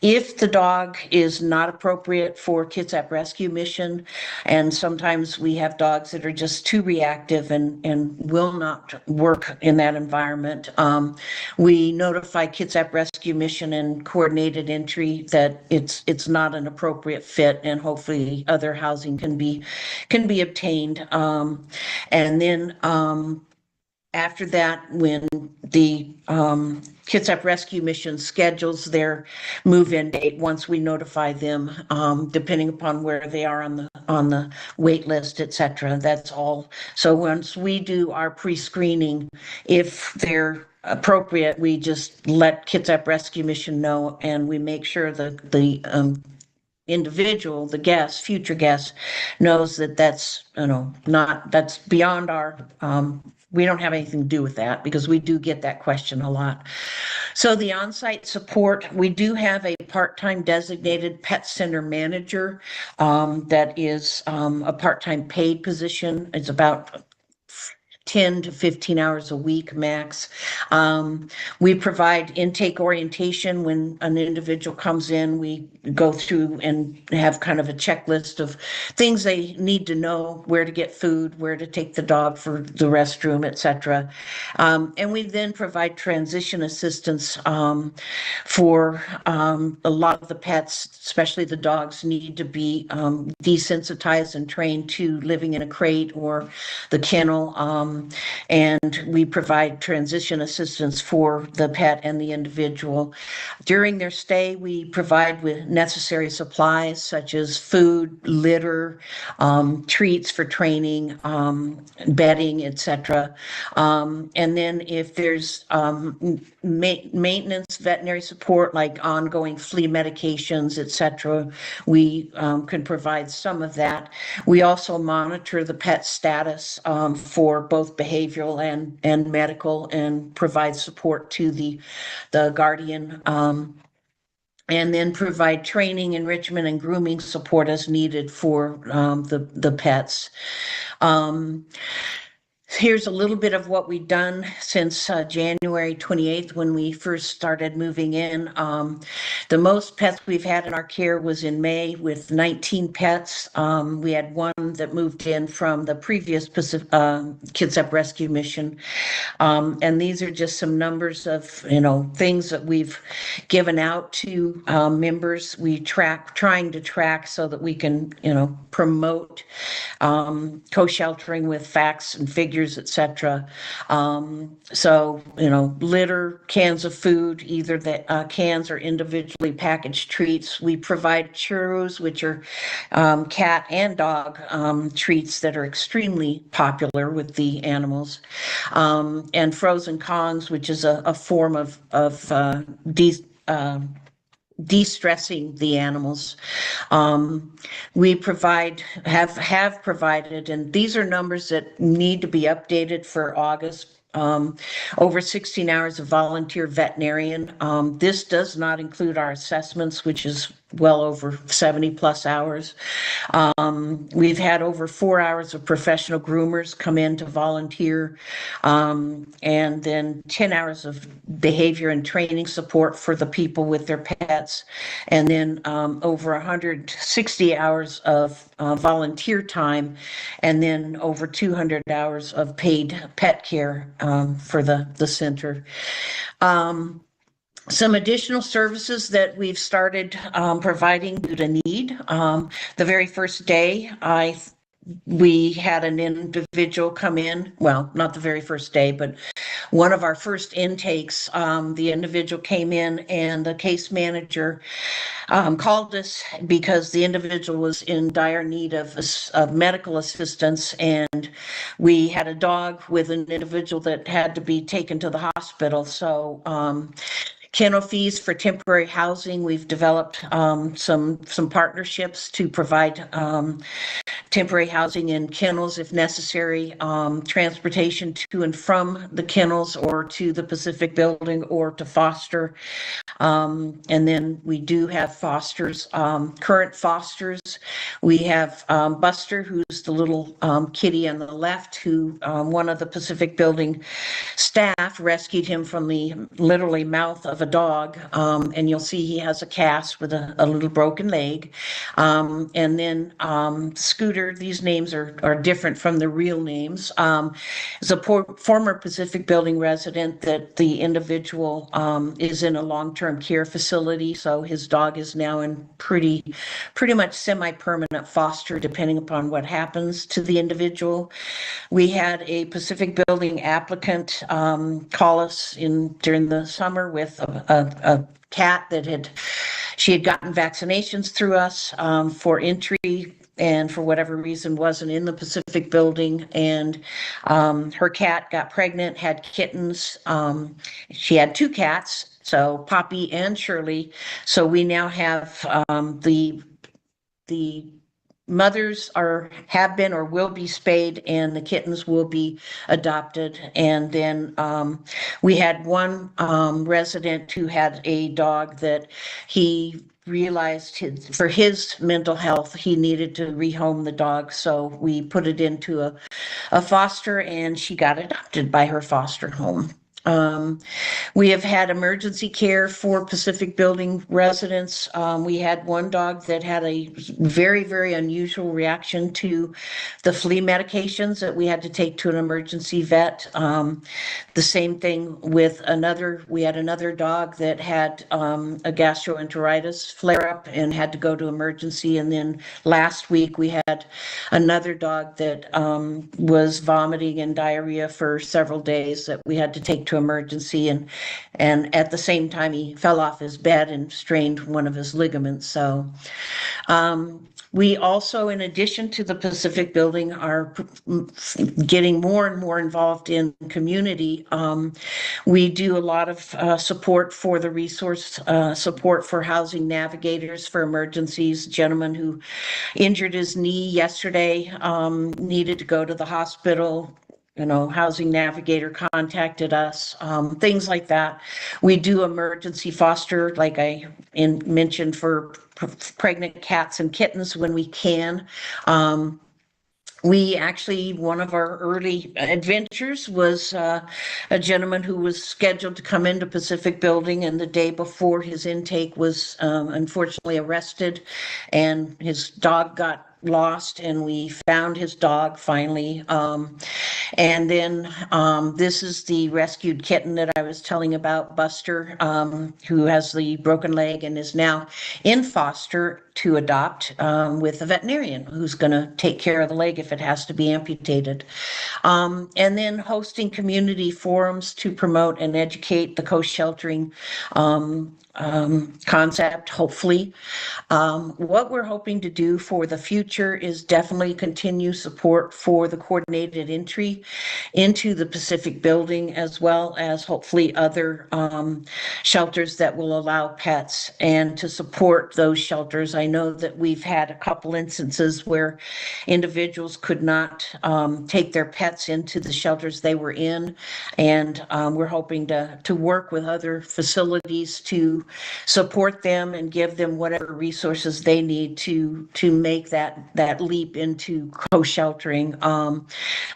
If the dog is not appropriate for Kitsap Rescue Mission, and sometimes we have dogs that are just too reactive and will not work in that environment, we notify Kitsap Rescue Mission and Coordinated Entry that it's not an appropriate fit, and hopefully other housing can be obtained. And then after that, when the Kitsap Rescue Mission schedules their move-in date, once we notify them, depending upon where they are on the wait list, et cetera, that's all. So once we do our pre-screening, if they're appropriate, we just let Kitsap Rescue Mission know, and we make sure that the individual, the guest, future guest, knows that that's, that's beyond our, we don't have anything to do with that, because we do get that question a lot. So the on-site support, we do have a part-time designated pet center manager that is a part-time paid position. It's about 10 to 15 hours a week max. We provide intake orientation when an individual comes in. We go through and have kind of a checklist of things they need to know: where to get food, where to take the dog for the restroom, etc. And we then provide transition assistance for a lot of the pets, especially the dogs, need to be desensitized and trained to living in a crate or the kennel. And we provide transition assistance for the pet and the individual. During their stay, we provide with necessary supplies such as food, litter, treats for training, bedding, etc. And then if there's maintenance veterinary support like ongoing flea medications, etc., we can provide some of that. We also monitor the pet status for both behavioral and medical, and provide support to the guardian, and then provide training, enrichment, and grooming support as needed for the pets. Here's a little bit of what we've done since January 28th, when we first started moving in. The most pets we've had in our care was in May with 19 pets. We had one that moved in from the previous Kitsap Rescue Mission. And these are just some numbers of, things that we've given out to members. We trying to track so that we can, promote co-sheltering with facts and figures, etc. So, litter, cans of food, either the cans or individually packaged treats. We provide churros, which are cat and dog treats that are extremely popular with the animals, and frozen Kongs, which is a form of de-stressing the animals. We have provided, and these are numbers that need to be updated for August. Over 16 hours of volunteer veterinarian. This does not include our assessments, which is well over 70 plus hours. We've had over 4 hours of professional groomers come in to volunteer, and then 10 hours of behavior and training support for the people with their pets, and then over 160 hours of volunteer time, and then over 200 hours of paid pet care for the center. Some additional services that we've started providing due to need. The very first day, we had an individual come in. Well, not the very first day, but one of our first intakes. The individual came in, and the case manager called us because the individual was in dire need of medical assistance, and we had a dog with an individual that had to be taken to the hospital. So kennel fees for temporary housing. We've developed some partnerships to provide temporary housing in kennels if necessary, transportation to and from the kennels or to the Pacific Building or to foster. And then we do have fosters, current fosters. We have Buster, who's the little kitty on the left, who one of the Pacific Building staff rescued him from the literally mouth of a dog. And you'll see he has a cast with a little broken leg. And then Scooter, these names are different from the real names, is a former Pacific Building resident that the individual is in a long-term care facility. So his dog is now in pretty much semi-permanent foster, depending upon what happens to the individual. We had a Pacific Building applicant call us during the summer with a cat that she had gotten vaccinations through us for entry, and for whatever reason wasn't in the Pacific Building, and her cat got pregnant, had kittens. She had 2 cats, so Poppy and Shirley. So we now have the mothers have been or will be spayed, and the kittens will be adopted. And then we had one resident who had a dog that he realized for his mental health, he needed to rehome the dog. So we put it into a foster, and she got adopted by her foster home. We have had emergency care for Pacific Building residents. We had one dog that had a very, very unusual reaction to the flea medications that we had to take to an emergency vet. The same thing with we had another dog that had a gastroenteritis flare up and had to go to emergency. And then last week we had another dog that was vomiting and diarrhea for several days that we had to take to emergency, and at the same time he fell off his bed and strained one of his ligaments. So we also, in addition to the Pacific Building, are getting more and more involved in community. We do a lot of support for the resource support for housing navigators for emergencies. A gentleman who injured his knee yesterday needed to go to the hospital. Housing navigator contacted us, things like that. We do emergency foster, like I mentioned, for pregnant cats and kittens when we can. We actually, one of our early adventures was a gentleman who was scheduled to come into Pacific Building, and the day before his intake was unfortunately arrested, and his dog got lost, and we found his dog finally. And then this is the rescued kitten that I was telling about, Buster, who has the broken leg and is now in foster to adopt with a veterinarian who's going to take care of the leg if it has to be amputated. And then hosting community forums to promote and educate the co-sheltering concept, hopefully. What we're hoping to do for the future is definitely continue support for the coordinated entry into the Pacific Building, as well as hopefully other shelters that will allow pets, and to support those shelters. I know that we've had a couple instances where individuals could not take their pets into the shelters they were in, and we're hoping to work with other facilities to support them and give them whatever resources they need to make that leap into co-sheltering.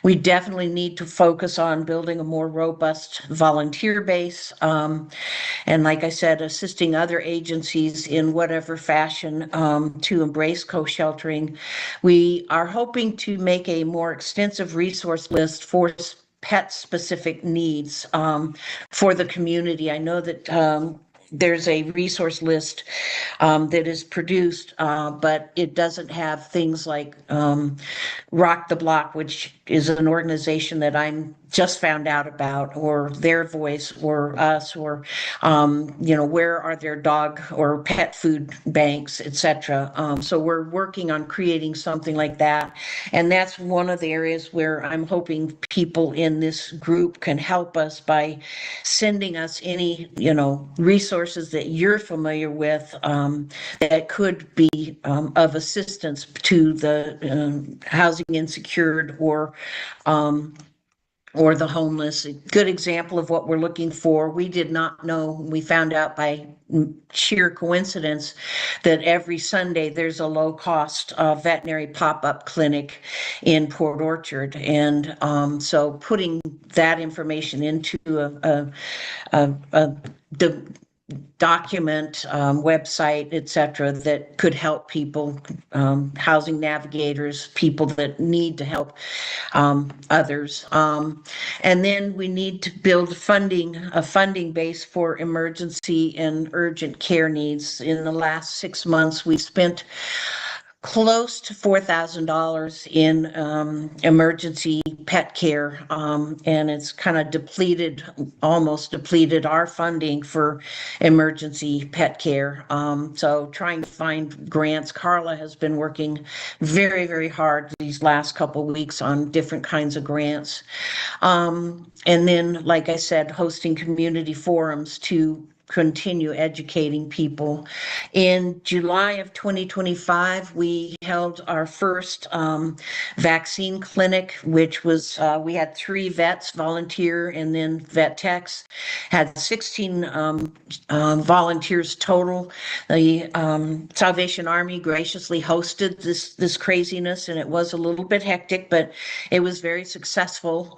We definitely need to focus on building a more robust volunteer base. And like I said, assisting other agencies in whatever fashion to embrace co-sheltering. We are hoping to make a more extensive resource list for pet specific needs for the community. I know that there's a resource list that is produced, but it doesn't have things like Rock the Block, which is an organization that I'm just found out about, or Their Voice, or us, or where are their dog or pet food banks, etc. So we're working on creating something like that, and that's one of the areas where I'm hoping people in this group can help us by sending us any resources that you're familiar with that could be of assistance to the housing insecure or the homeless. A good example of what we're looking for. We did not know, we found out by sheer coincidence that every Sunday there's a low cost veterinary pop-up clinic in Port Orchard. And so putting that information into the document, website, etc., that could help people, housing navigators, people that need to help others. And then we need to build a funding base for emergency and urgent care needs. In the last 6 months, we've spent close to $4,000 in emergency pet care, and it's kind of almost depleted our funding for emergency pet care. So trying to find grants. Carla has been working very, very hard these last couple of weeks on different kinds of grants. And then, like I said, hosting community forums to continue educating people. In July of 2025, we held our first vaccine clinic, which was, we had 3 vets volunteer, and then vet techs, had 16 volunteers total. The Salvation Army graciously hosted this craziness, and it was a little bit hectic, but it was very successful.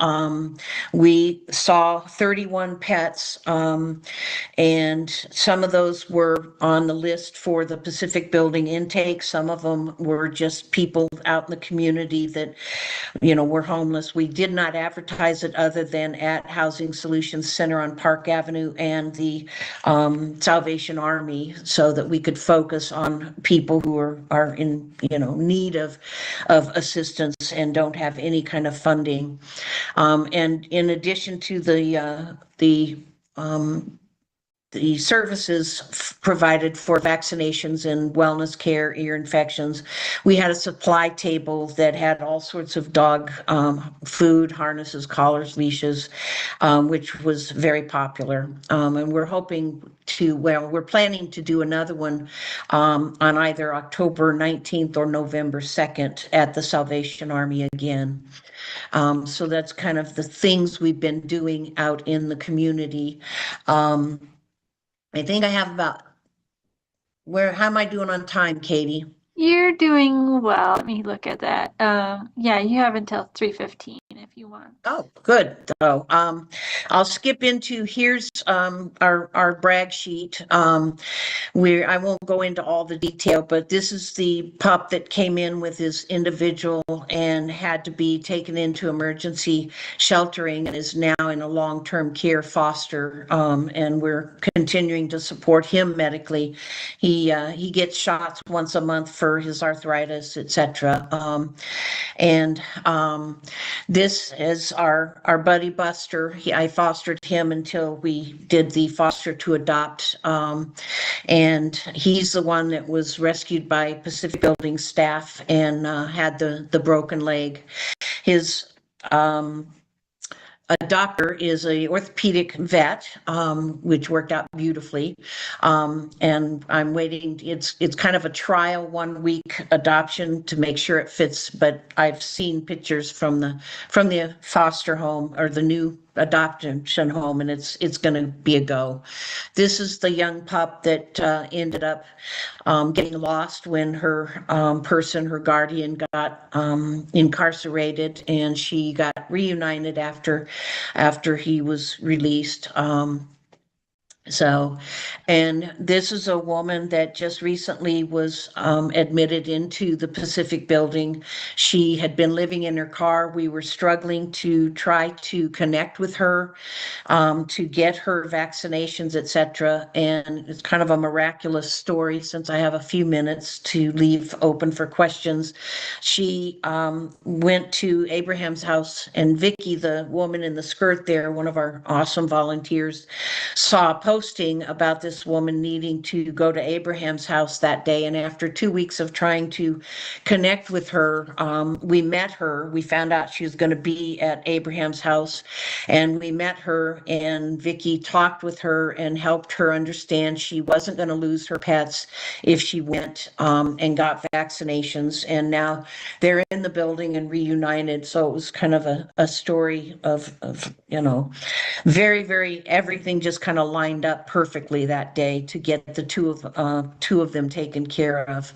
We saw 31 pets, and some of those were on the list for the Pacific Building intake. Some of them were just people out in the community that, were homeless. We did not advertise it other than at Housing Solutions Center on Park Avenue and the Salvation Army, so that we could focus on people who are in, need of assistance and don't have any kind of funding. And in addition to the services provided for vaccinations and wellness care, ear infections, we had a supply table that had all sorts of dog food, harnesses, collars, leashes, which was very popular. And we're planning to do another one on either October 19th or November 2nd at the Salvation Army again. So that's kind of the things we've been doing out in the community. I think I have how am I doing on time, Katie? You're doing well. Let me look at that. Yeah, you have until 3:15 if you want. Oh, good. So, I'll skip into here's our brag sheet. Where I won't go into all the detail, but this is the pup that came in with his individual and had to be taken into emergency sheltering and is now in a long-term care foster. And we're continuing to support him medically. He gets shots once a month for his arthritis, etc. And this is our buddy Buster. I fostered him until we did the foster to adopt. And he's the one that was rescued by Pacific Building staff and had the broken leg. His a doctor is a orthopedic vet, which worked out beautifully. And I'm waiting. It's kind of a trial 1 week adoption to make sure it fits. But I've seen pictures from the foster home or the new adoption home, and it's going to be a go. This is the young pup that ended up getting lost when her her guardian, got incarcerated, and she got reunited after he was released. And this is a woman that just recently was admitted into the Pacific Building. She had been living in her car. We were struggling to try to connect with her, to get her vaccinations, etc. And it's kind of a miraculous story, since I have a few minutes to leave open for questions. She went to Abraham's house, and Vicky, the woman in the skirt there, one of our awesome volunteers, saw a posting about this woman needing to go to Abraham's house that day. And after 2 weeks of trying to connect with her, we met her. We found out she was going to be at Abraham's house, and we met her, and Vicky talked with her and helped her understand she wasn't going to lose her pets if she went and got vaccinations. And now they're in the building and reunited. So it was kind of a story of very, very, everything just kind of lined up perfectly that day to get the two of them taken care of.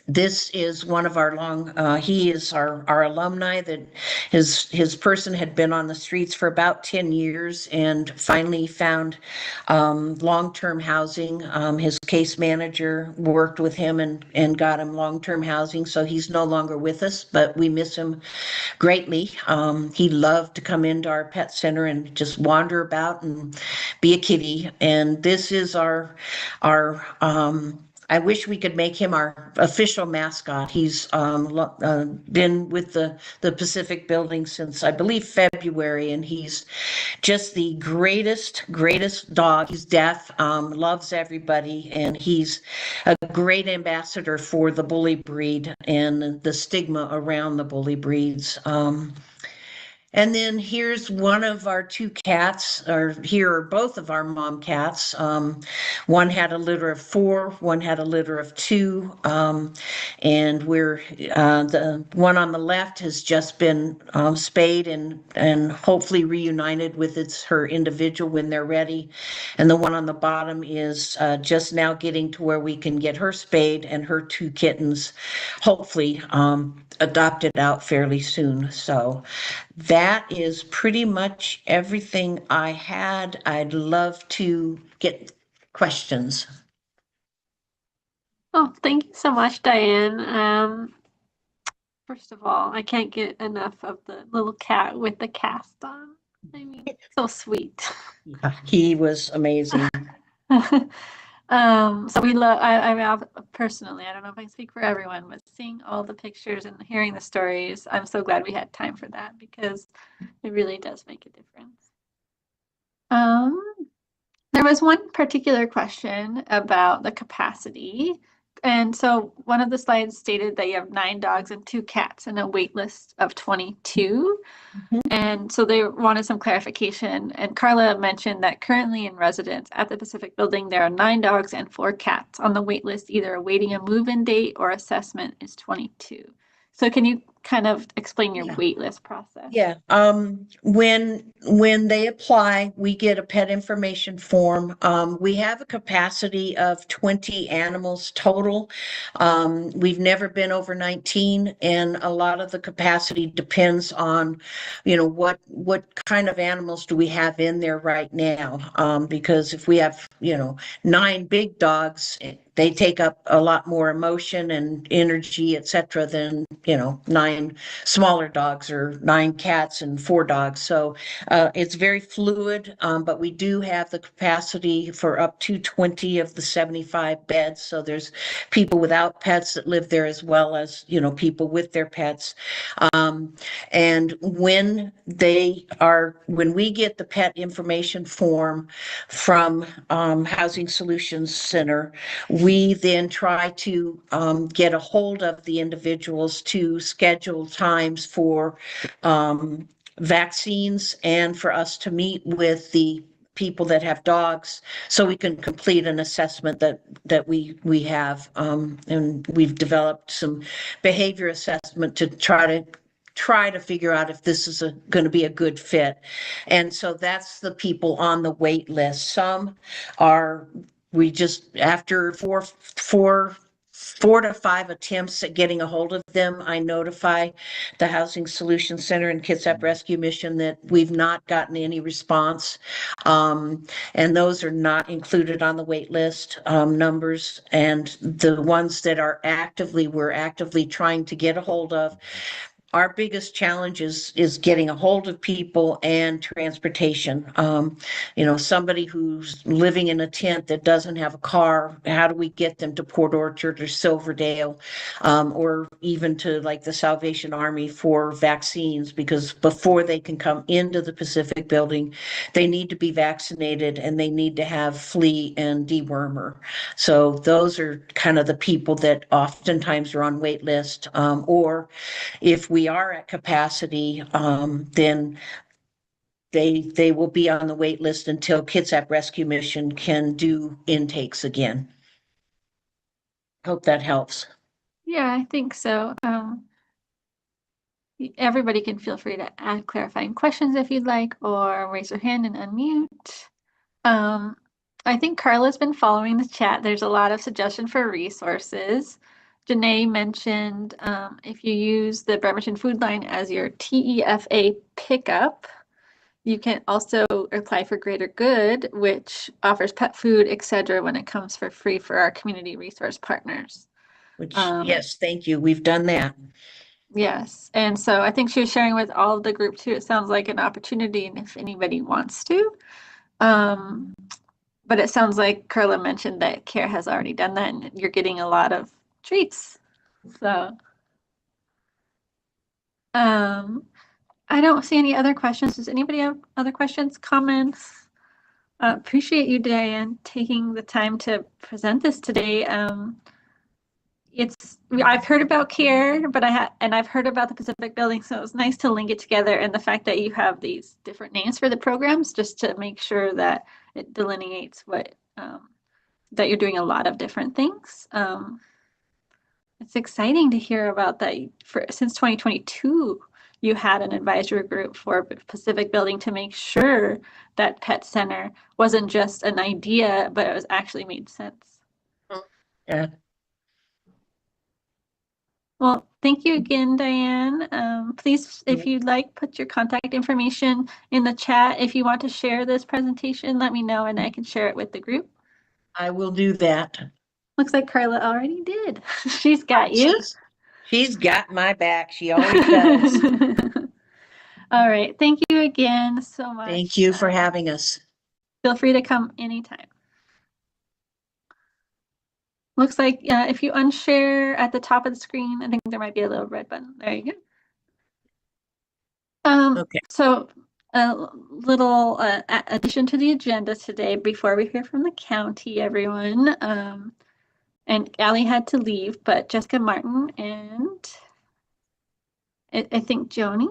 This is one of our he is our alumni that his person had been on the streets for about 10 years and finally found long-term housing. His case manager worked with him and got him long-term housing. So he's no longer with us, but we miss him greatly. He loved to come into our pet center and just wander about and be a kitty. And this is our I wish we could make him our official mascot. He's been with the Pacific Building since, I believe, February, and he's just the greatest dog. He's deaf, loves everybody, and he's a great ambassador for the bully breed and the stigma around the bully breeds. And then here's one of our two cats, or here are both of our mom cats. One had a litter of 4, one had a litter of 2. And the one on the left has just been spayed and hopefully reunited with her individual when they're ready. And the one on the bottom is just now getting to where we can get her spayed and her 2 kittens hopefully adopted out fairly soon. So that is pretty much everything I had. I'd love to get questions. Oh, thank you so much, Diane. First of all, I can't get enough of the little cat with the cast on. I mean, so sweet. He was amazing. So we love, I personally, I don't know if I can speak for everyone, but seeing all the pictures and hearing the stories, I'm so glad we had time for that because it really does make a difference. There was one particular question about the capacity. And so one of the slides stated that you have 9 dogs and 2 cats and a wait list of 22. And so they wanted some clarification. And Carla mentioned that currently in residence at the Pacific Building, there are 9 dogs and 4 cats on the wait list, either awaiting a move-in date or assessment is 22. So can you kind of explain your Yeah. wait list process. Yeah, when they apply, we get a pet information form. We have a capacity of 20 animals total. We've never been over 19, and a lot of the capacity depends on, what kind of animals do we have in there right now? Because if we have, 9 big dogs, they take up a lot more emotion and energy, et cetera, than, 9 smaller dogs or 9 cats and 4 dogs. So it's very fluid, but we do have the capacity for up to 20 of the 75 beds. So there's people without pets that live there as well as, people with their pets. And when we get the pet information form from Housing Solutions Center, we then try to get a hold of the individuals to schedule times for vaccines and for us to meet with the people that have dogs so we can complete an assessment that we have, and we've developed some behavior assessment to try to figure out if this is going to be a good fit. And so that's the people on the wait list. Some are, we just, after four to 5 attempts at getting a hold of them, I notify the Housing Solutions Center and Kitsap Rescue Mission that we've not gotten any response. And those are not included on the wait list numbers. And the ones that we're actively trying to get a hold of, our biggest challenge is getting a hold of people and transportation. Somebody who's living in a tent that doesn't have a car, how do we get them to Port Orchard or Silverdale, or even to like the Salvation Army for vaccines? Because before they can come into the Pacific Building, they need to be vaccinated and they need to have flea and dewormer. So those are kind of the people that oftentimes are on wait list, or if we are at capacity, then they will be on the wait list until Kitsap Rescue Mission can do intakes again. Hope that helps. Yeah, I think so. Everybody can feel free to add clarifying questions if you'd like, or raise your hand and unmute. I think Carla's been following the chat. There's a lot of suggestion for resources. Janae mentioned if you use the Bremerton Food Line as your TEFA pickup, you can also apply for Greater Good, which offers pet food, etc., when it comes for free for our community resource partners. Which, yes, thank you. We've done that. Yes, and so I think she was sharing with all of the group too. It sounds like an opportunity, and if anybody wants to. But it sounds like Carla mentioned that CARE has already done that, and you're getting a lot of treats. So, I don't see any other questions. Does anybody have other questions, comments? Appreciate you, Diane, taking the time to present this today. I've heard about CARE, but I've heard about the Pacific Building, so it was nice to link it together, and the fact that you have these different names for the programs, just to make sure that it delineates what that you're doing a lot of different things. It's exciting to hear about that. Since 2022, you had an advisory group for Pacific Building to make sure that Pet Center wasn't just an idea, but it was actually made sense. Yeah. Well, thank you again, Diane. Please, if you'd like, put your contact information in the chat. If you want to share this presentation, let me know and I can share it with the group. I will do that. Looks like Carla already did. She's got you. She's got my back. She always does. All right. Thank you again so much. Thank you for having us. Feel free to come anytime. Looks like if you unshare at the top of the screen, I think there might be a little red button. There you go. Okay. So a little addition to the agenda today before we hear from the county, everyone. And Allie had to leave, but Jessica Martin and I think Joni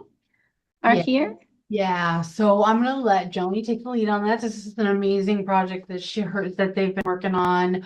are here. Yeah, so I'm gonna let Joni take the lead on that. This is an amazing project that she heard that they've been working on,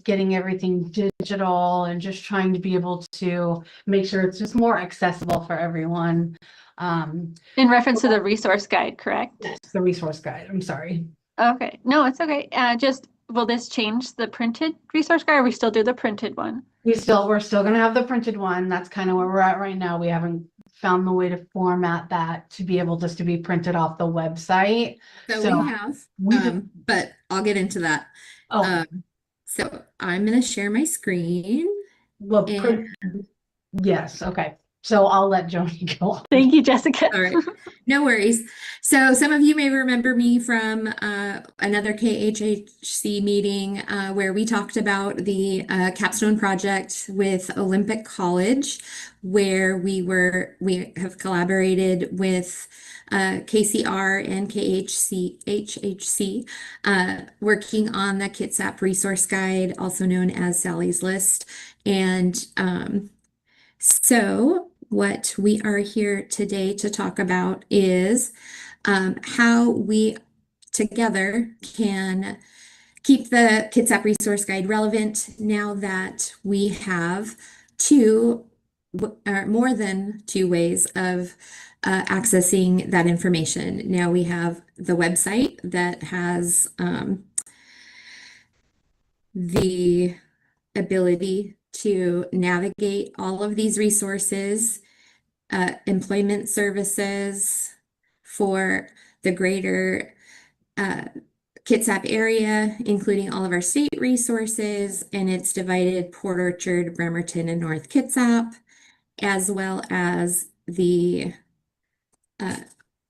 getting everything digital and just trying to be able to make sure it's just more accessible for everyone. In reference to the resource guide, correct? That's the resource guide. I'm sorry. Okay, no, it's okay. Just, will this change the printed resource guide, or we still do the printed one? We're still gonna have the printed one. That's kind of where we're at right now. We haven't found the way to format that to be able just to be printed off the website. So So we have, we- but I'll get into that. Oh, So I'm gonna share my screen. well, And yes, okay. So I'll let Joni go on. Thank you, Jessica. all right, no worries. So some of you may remember me from another KHHC meeting where we talked about the capstone project with Olympic College, where we have collaborated with KCR and KHHC working on the Kitsap resource guide, also known as Sally's List. And so what we are here today to talk about is how we together can keep the Kitsap resource guide relevant now that we have more than two ways of accessing that information. Now we have the website that has the ability to navigate all of these resources, employment services for the greater Kitsap area, including all of our state resources, and it's divided Port Orchard, Bremerton, and North Kitsap, as well as the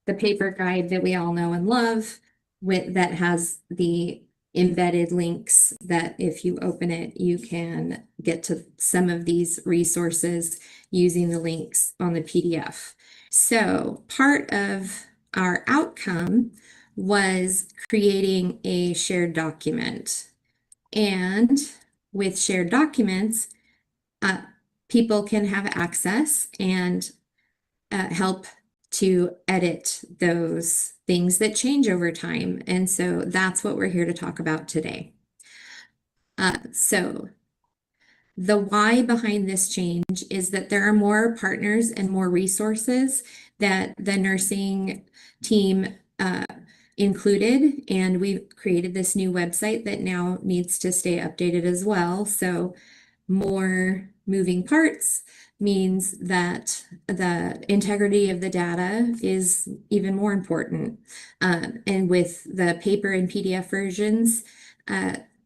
paper guide that we all know and love that has the embedded links that if you open it, you can get to some of these resources using the links on the PDF. So part of our outcome was creating a shared document. And with shared documents, people can have access and help to edit those things that change over time. And so that's what we're here to talk about today. So the why behind this change is that there are more partners and more resources that the nursing team included, and we've created this new website that now needs to stay updated as well. So more moving parts means that the integrity of the data is even more important. And with the paper and PDF versions,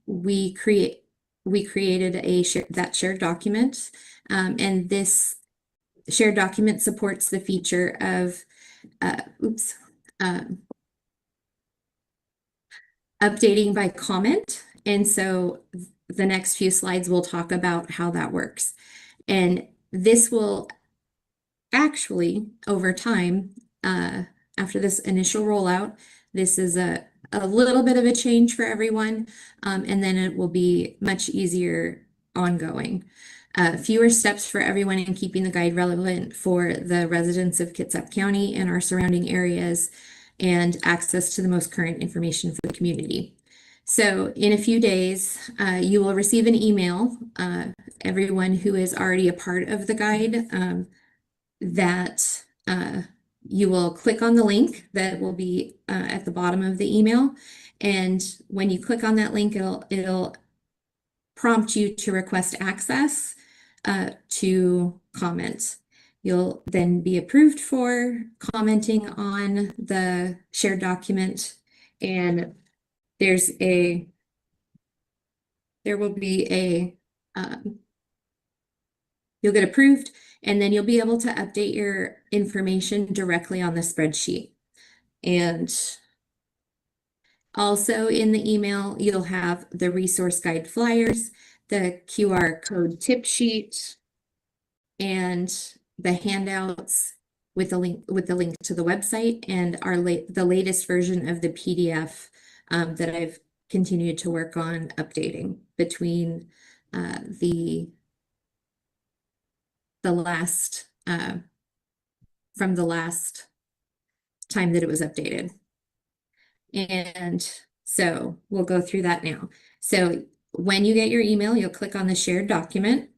we created that shared document, and this shared document supports the feature of updating by comment. And so the next few slides will talk about how that works. And this will actually, over time, after this initial rollout, this is a little bit of a change for everyone, and then it will be much easier ongoing. Fewer steps for everyone in keeping the guide relevant for the residents of Kitsap County and our surrounding areas, and access to the most current information for the community. So in a few days, you will receive an email, everyone who is already a part of the guide, that you will click on the link that will be at the bottom of the email. And when you click on that link, it'll prompt you to request access to comment. You'll then be approved for commenting on the shared document, and there will be you'll get approved, and then you'll be able to update your information directly on the spreadsheet. And also in the email, you'll have the resource guide flyers, the QR code tip sheet, and the handouts with the link to the website, and the latest version of the PDF that I've continued to work on updating between the last from the last time that it was updated. And so we'll go through that now. So when you get your email, you'll click on the shared document.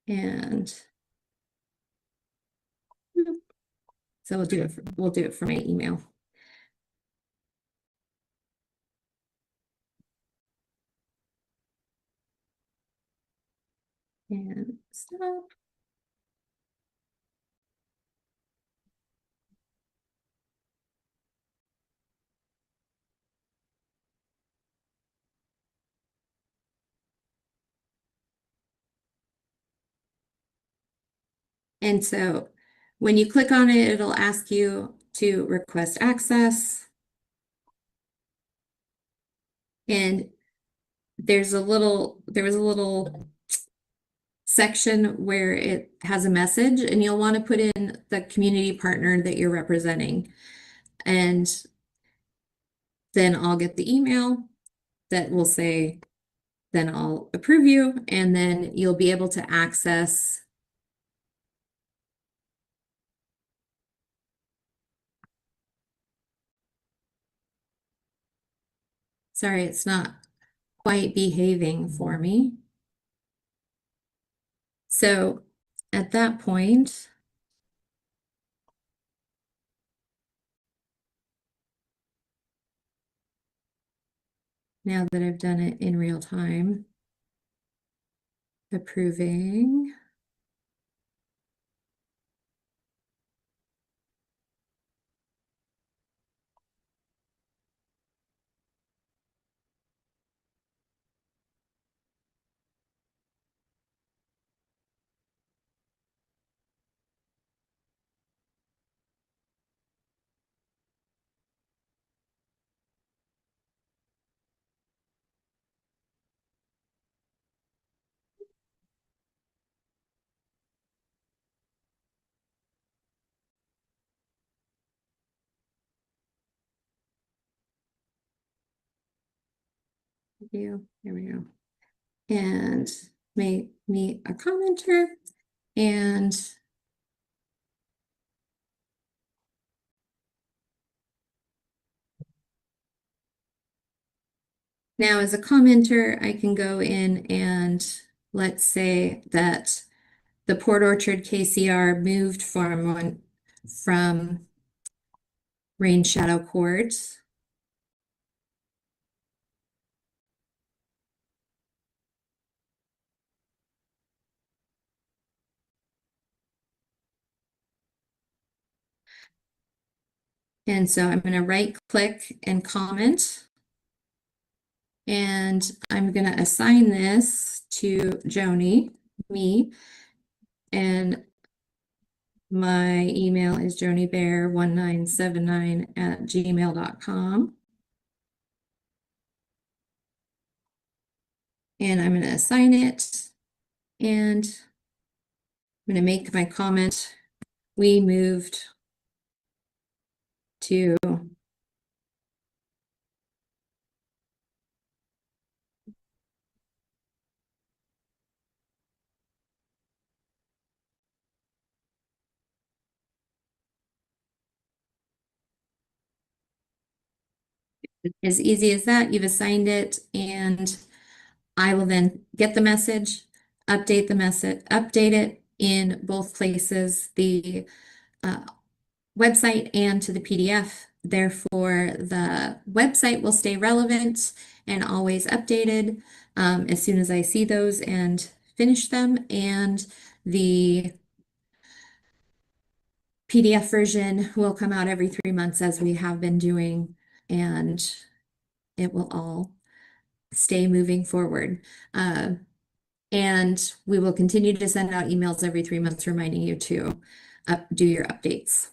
And so we'll do it for my email. And stop. And so when you click on it, it'll ask you to request access. And there was a little section where it has a message, and you'll want to put in the community partner that you're representing. And then I'll get the email that will say, then I'll approve you, and then you'll be able to access sorry, it's not quite behaving for me. So at that point, now that I've done it in real time, approving. Here we go. And make me a commenter, and now as a commenter, I can go in and let's say that the Port Orchard KCR moved from Rain Shadow Court. And so I'm going to right click and comment. And I'm going to assign this to Joni, me. And my email is jonibear1979@gmail.com. And I'm going to assign it. And I'm going to make my comment. We moved to as easy as that. You've assigned it, and I will then get the message, update it in both places, the website and to the PDF. Therefore, the website will stay relevant and always updated as soon as I see those and finish them. And the PDF version will come out every 3 months as we have been doing, and it will all stay moving forward. And we will continue to send out emails every 3 months reminding you to do your updates.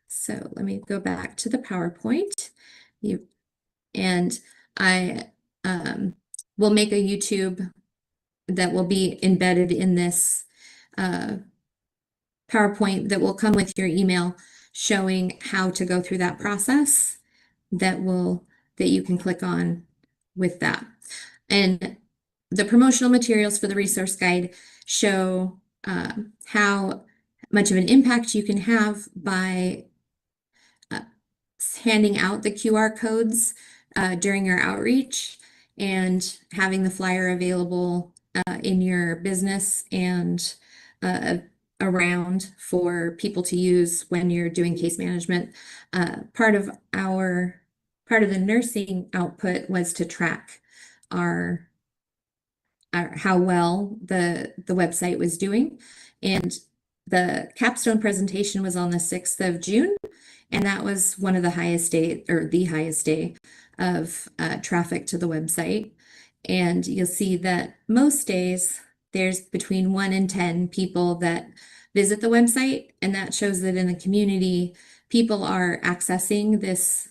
So let me go back to the PowerPoint. And I will make a YouTube that will be embedded in this PowerPoint that will come with your email showing how to go through that process. That will that you can click on with that. And the promotional materials for the resource guide show how much of an impact you can have by handing out the QR codes during your outreach and having the flyer available in your business and around for people to use when you're doing case management. Part of the nursing output was to track our how well the website was doing. And the capstone presentation was on the 6th of June. And that was one of the highest day, or the highest day of traffic to the website. And you'll see that most days there's between 1 and 10 people that visit the website. And that shows that in the community, people are accessing this,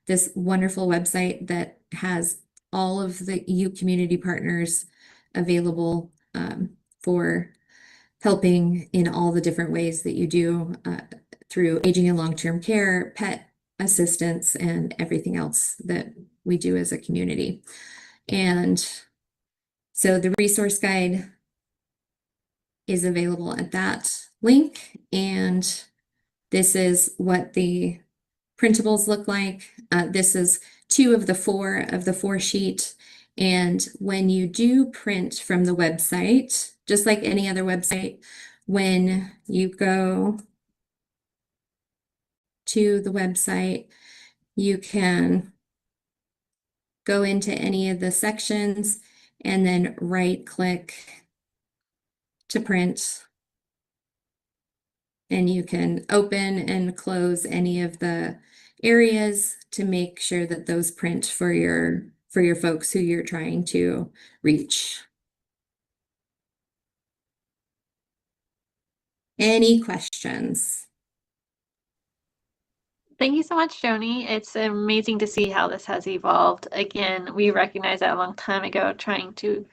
this wonderful website that has all of the EU community partners available for helping in all the different ways that you do through aging and long-term care, pet assistance, and everything else that we do as a community. And so the resource guide is available at that link. And this is what the printables look like. This is 2 of the 4 sheet. And when you do print from the website, just like any other website, when you go to the website, you can go into any of the sections and then right click to print. And you can open and close any of the areas to make sure that those print for your folks who you're trying to reach. Any questions? Thank you so much, Joni. It's amazing to see how this has evolved. Again, we recognized that a long time ago, trying to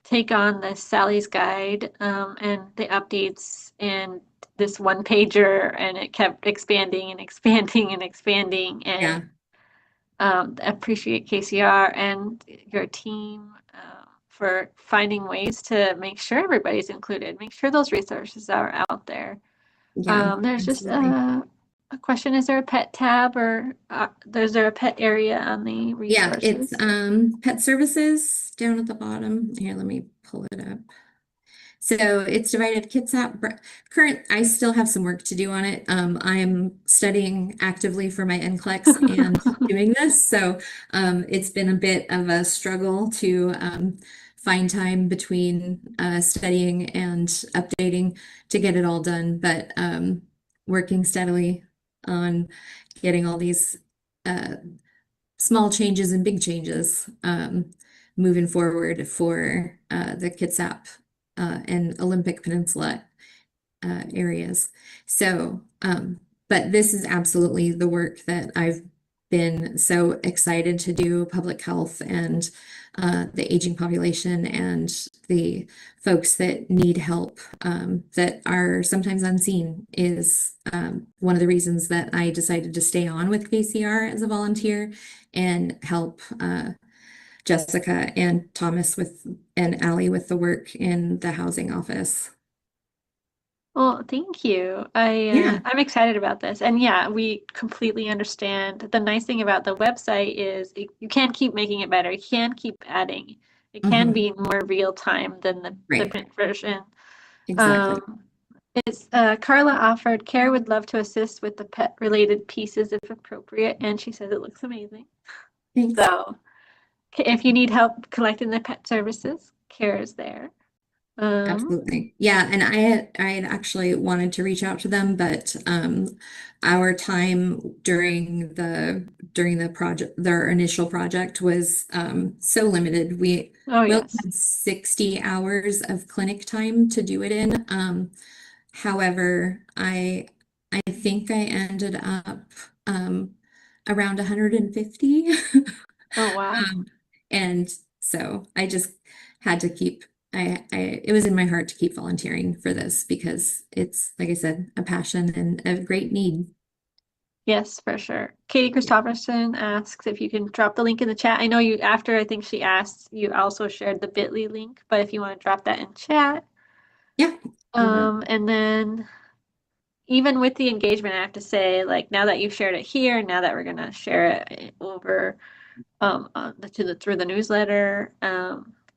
take on this Sally's Guide and the updates and this one pager, and it kept expanding and expanding and expanding. And appreciate KCR and your team for finding ways to make sure everybody's included, make sure those resources are out there. Yeah, There's just absolutely. a question, is there a pet tab or is there a pet area on the Yeah, resources? it's pet services down at the bottom. Here, let me pull it up. So it's divided Kitsap. I still have some work to do on it. I'm studying actively for my NCLEX and doing this. So it's been a bit of a struggle to find time between studying and updating to get it all done. But working steadily on getting all these small changes and big changes moving forward for the Kitsap and Olympic Peninsula areas. So, but this is absolutely the work that I've been so excited to do, public health and the aging population and the folks that need help that are sometimes unseen is one of the reasons that I decided to stay on with KCR as a volunteer and help Jessica and Thomas and Allie with the work in the housing office. Well, thank you. I'm excited about this. And yeah, we completely understand. The nice thing about the website is you can keep making it better. You can keep adding. It can be more real time than the print version. Exactly. It's Carla offered, Care would love to assist with the pet related pieces if appropriate, and she says it looks amazing. Thanks. So if you need help collecting the pet services, Care is there. Absolutely. Yeah, and I had actually wanted to reach out to them, but our time during the project, their initial project was so limited. We only had 60 hours of clinic time to do it in. However, I think I ended up around 150. Oh wow. And so I just had to keep it was in my heart to keep volunteering for this because it's, like I said, a passion and a great need. Yes, for sure. Katie Christopherson asks if you can drop the link in the chat. I know you, after I think she asked, you also shared the bit.ly link, but if you want to drop that in chat. Yeah. And then even with the engagement, I have to say, like, now that you've shared it here, now that we're gonna share it over through the newsletter,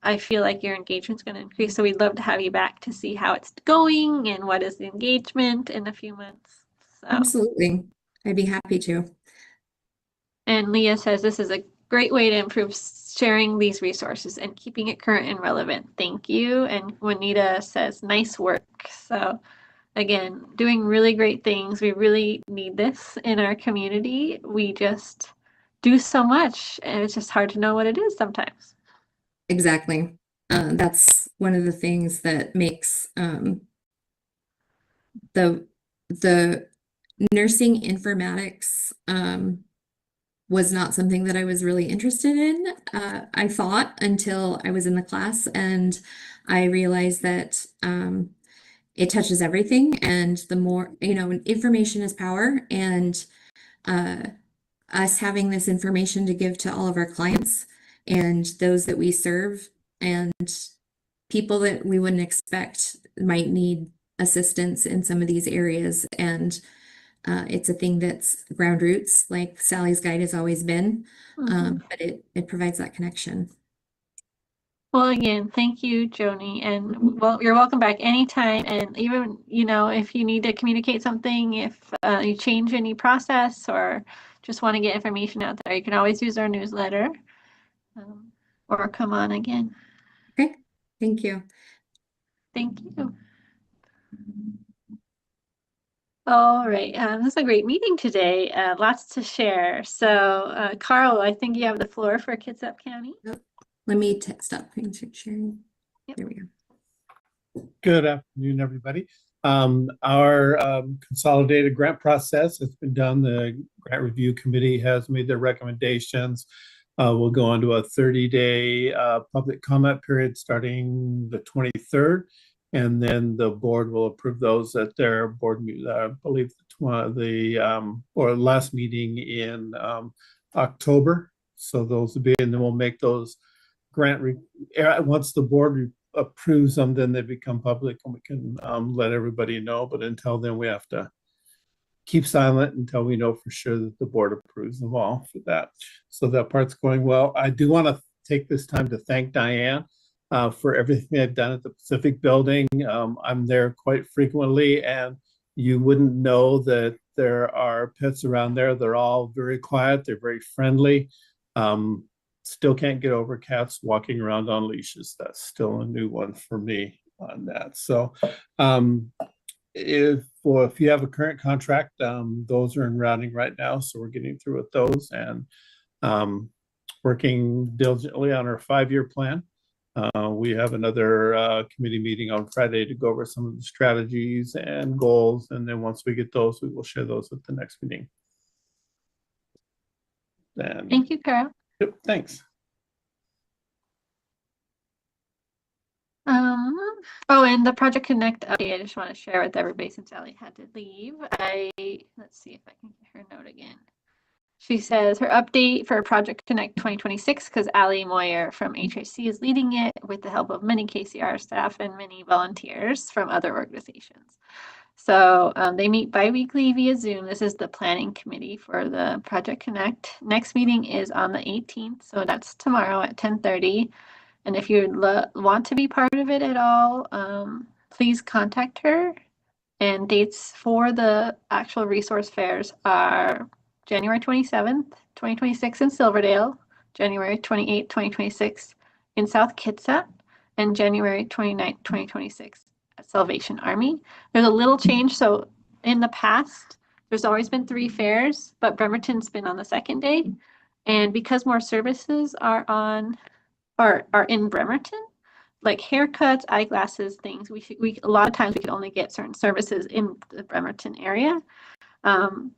I feel like your engagement's going to increase. So we'd love to have you back to see how it's going and what is the engagement in a few months. So. Absolutely. I'd be happy to. And Leah says this is a great way to improve sharing these resources and keeping it current and relevant. Thank you. And Juanita says nice work. So again, doing really great things. We really need this in our community. We just do so much and it's just hard to know what it is sometimes. Exactly. That's one of the things that makes the nursing informatics was not something that I was really interested in. I thought until I was in the class and I realized that it touches everything, and the more, information is power, and us having this information to give to all of our clients and those that we serve and people that we wouldn't expect might need assistance in some of these areas. And it's a thing that's ground roots, like Sally's Guide has always been, but it provides that connection. Well, again, thank you, Joni, and well, you're welcome back anytime. And even, if you need to communicate something, if you change any process or just want to get information out there, you can always use our newsletter or come on again. Okay, thank you. Thank you. All right, this is a great meeting today. Lots to share. So, Carl, I think you have the floor for Kitsap County. Let me stop sharing. Yep. There we go. Good afternoon, everybody. Our consolidated grant process has been done. The grant review committee has made their recommendations. We'll go on to a 30-day public comment period starting the 23rd, and then the board will approve those at their board meeting. I believe or last meeting in October. So those will be, and then we'll make those once the board approves them, then they become public and we can let everybody know. But until then, we have to keep silent until we know for sure that the board approves them all for that. So that part's going well. I do want to take this time to thank Diane for everything I've done at the Pacific Building. I'm there quite frequently, and you wouldn't know that there are pets around there. They're all very quiet. They're very friendly. Still can't get over cats walking around on leashes. That's still a new one for me on that. So if you have a current contract, those are in routing right now. So we're getting through with those and working diligently on our 5-year plan. We have another committee meeting on Friday to go over some of the strategies and goals. And then once we get those, we will share those at the next meeting. And Thank you, Carol. yep, thanks. Oh, and the Project Connect update, I just want to share with everybody since Allie had to leave. Let's see if I can get her note again. She says her update for Project Connect 2026, because Allie Moyer from HHC is leading it with the help of many KCR staff and many volunteers from other organizations. So they meet bi-weekly via Zoom. This is the planning committee for the Project Connect. Next meeting is on the 18th, so that's tomorrow at 10:30. And if you want to be part of it at all, please contact her. And dates for the actual resource fairs are January 27th, 2026 in Silverdale, January 28th, 2026 in South Kitsap, and January 29th, 2026 at Salvation Army. There's a little change. So in the past, there's always been 3 fairs, but Bremerton's been on the second day. And because more services are in Bremerton, like haircuts, eyeglasses, things, we a lot of times we could only get certain services in the Bremerton area.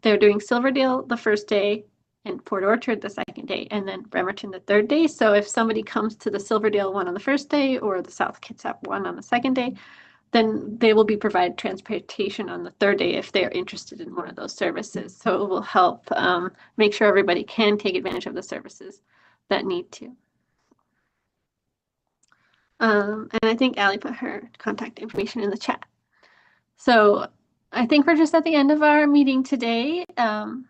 They're doing Silverdale the first day and Port Orchard the second day, and then Bremerton the third day. So if somebody comes to the Silverdale one on the first day or the South Kitsap one on the second day, then they will be provided transportation on the third day if they're interested in one of those services. So it will help make sure everybody can take advantage of the services that need to. And I think Allie put her contact information in the chat. So I think we're just at the end of our meeting today.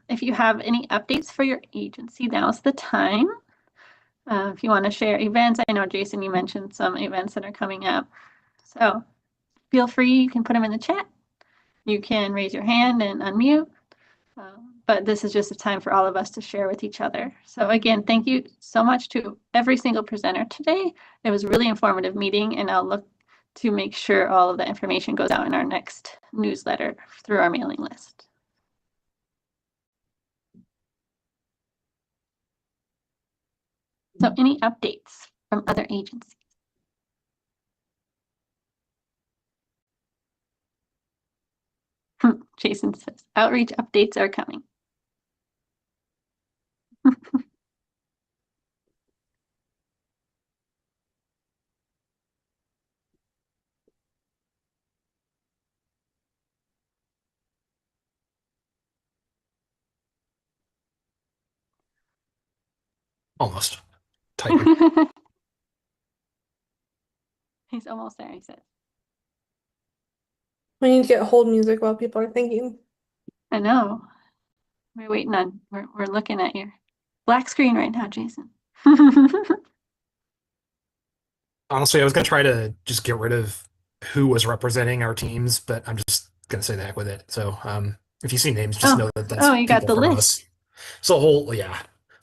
If you have any updates for your agency, now's the time. If you want to share events, I know, Jason, you mentioned some events that are coming up. So feel free, you can put them in the chat. You can raise your hand and unmute. But this is just a time for all of us to share with each other. So again, thank you so much to every single presenter today. It was a really informative meeting, and I'll look to make sure all of the information goes out in our next newsletter through our mailing list. So any updates from other agencies? Jason says, outreach updates are coming. Almost. Typing. He's almost there, he said. We need to get hold music while people are thinking. I know. We're waiting on, we're looking at your black screen right now, Jason. Honestly, I was gonna try to just get rid of who was representing our teams, but I'm just gonna say the heck with it. So if you see names, just know that that's you got people the from list. us. So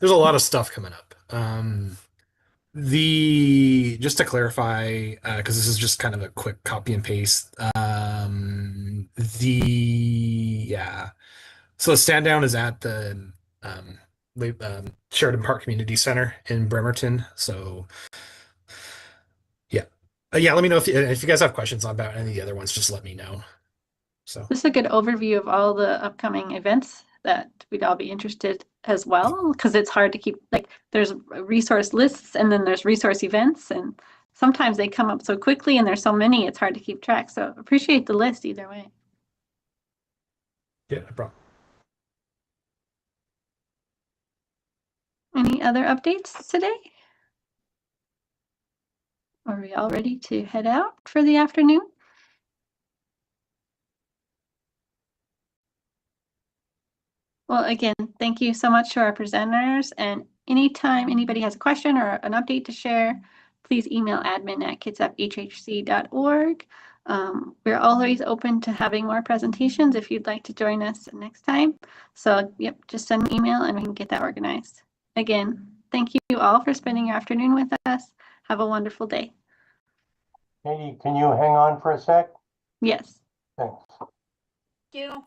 there's a lot of stuff coming up. Just to clarify, because this is just kind of a quick copy and paste. So the stand down is at the Sheridan Park Community Center in Bremerton. So let me know if you guys have questions about any of the other ones, just let me know. So This is a good overview of all the upcoming events that we'd all be interested as well, because it's hard to keep, like, there's resource lists and then there's resource events, and sometimes they come up so quickly and there's so many, it's hard to keep track. So appreciate the list either way. yeah, no problem. Any other updates today? Are we all ready to head out for the afternoon? Well, again, thank you so much to our presenters, and anytime anybody has a question or an update to share, please email admin@kitsupHHC.org. We're always open to having more presentations if you'd like to join us next time. So yep, just send an email and we can get that organized. Again, thank you all for spending your afternoon with us. Have a wonderful day. Katie, can you hang on for a sec? Yes. Thanks. Thank you.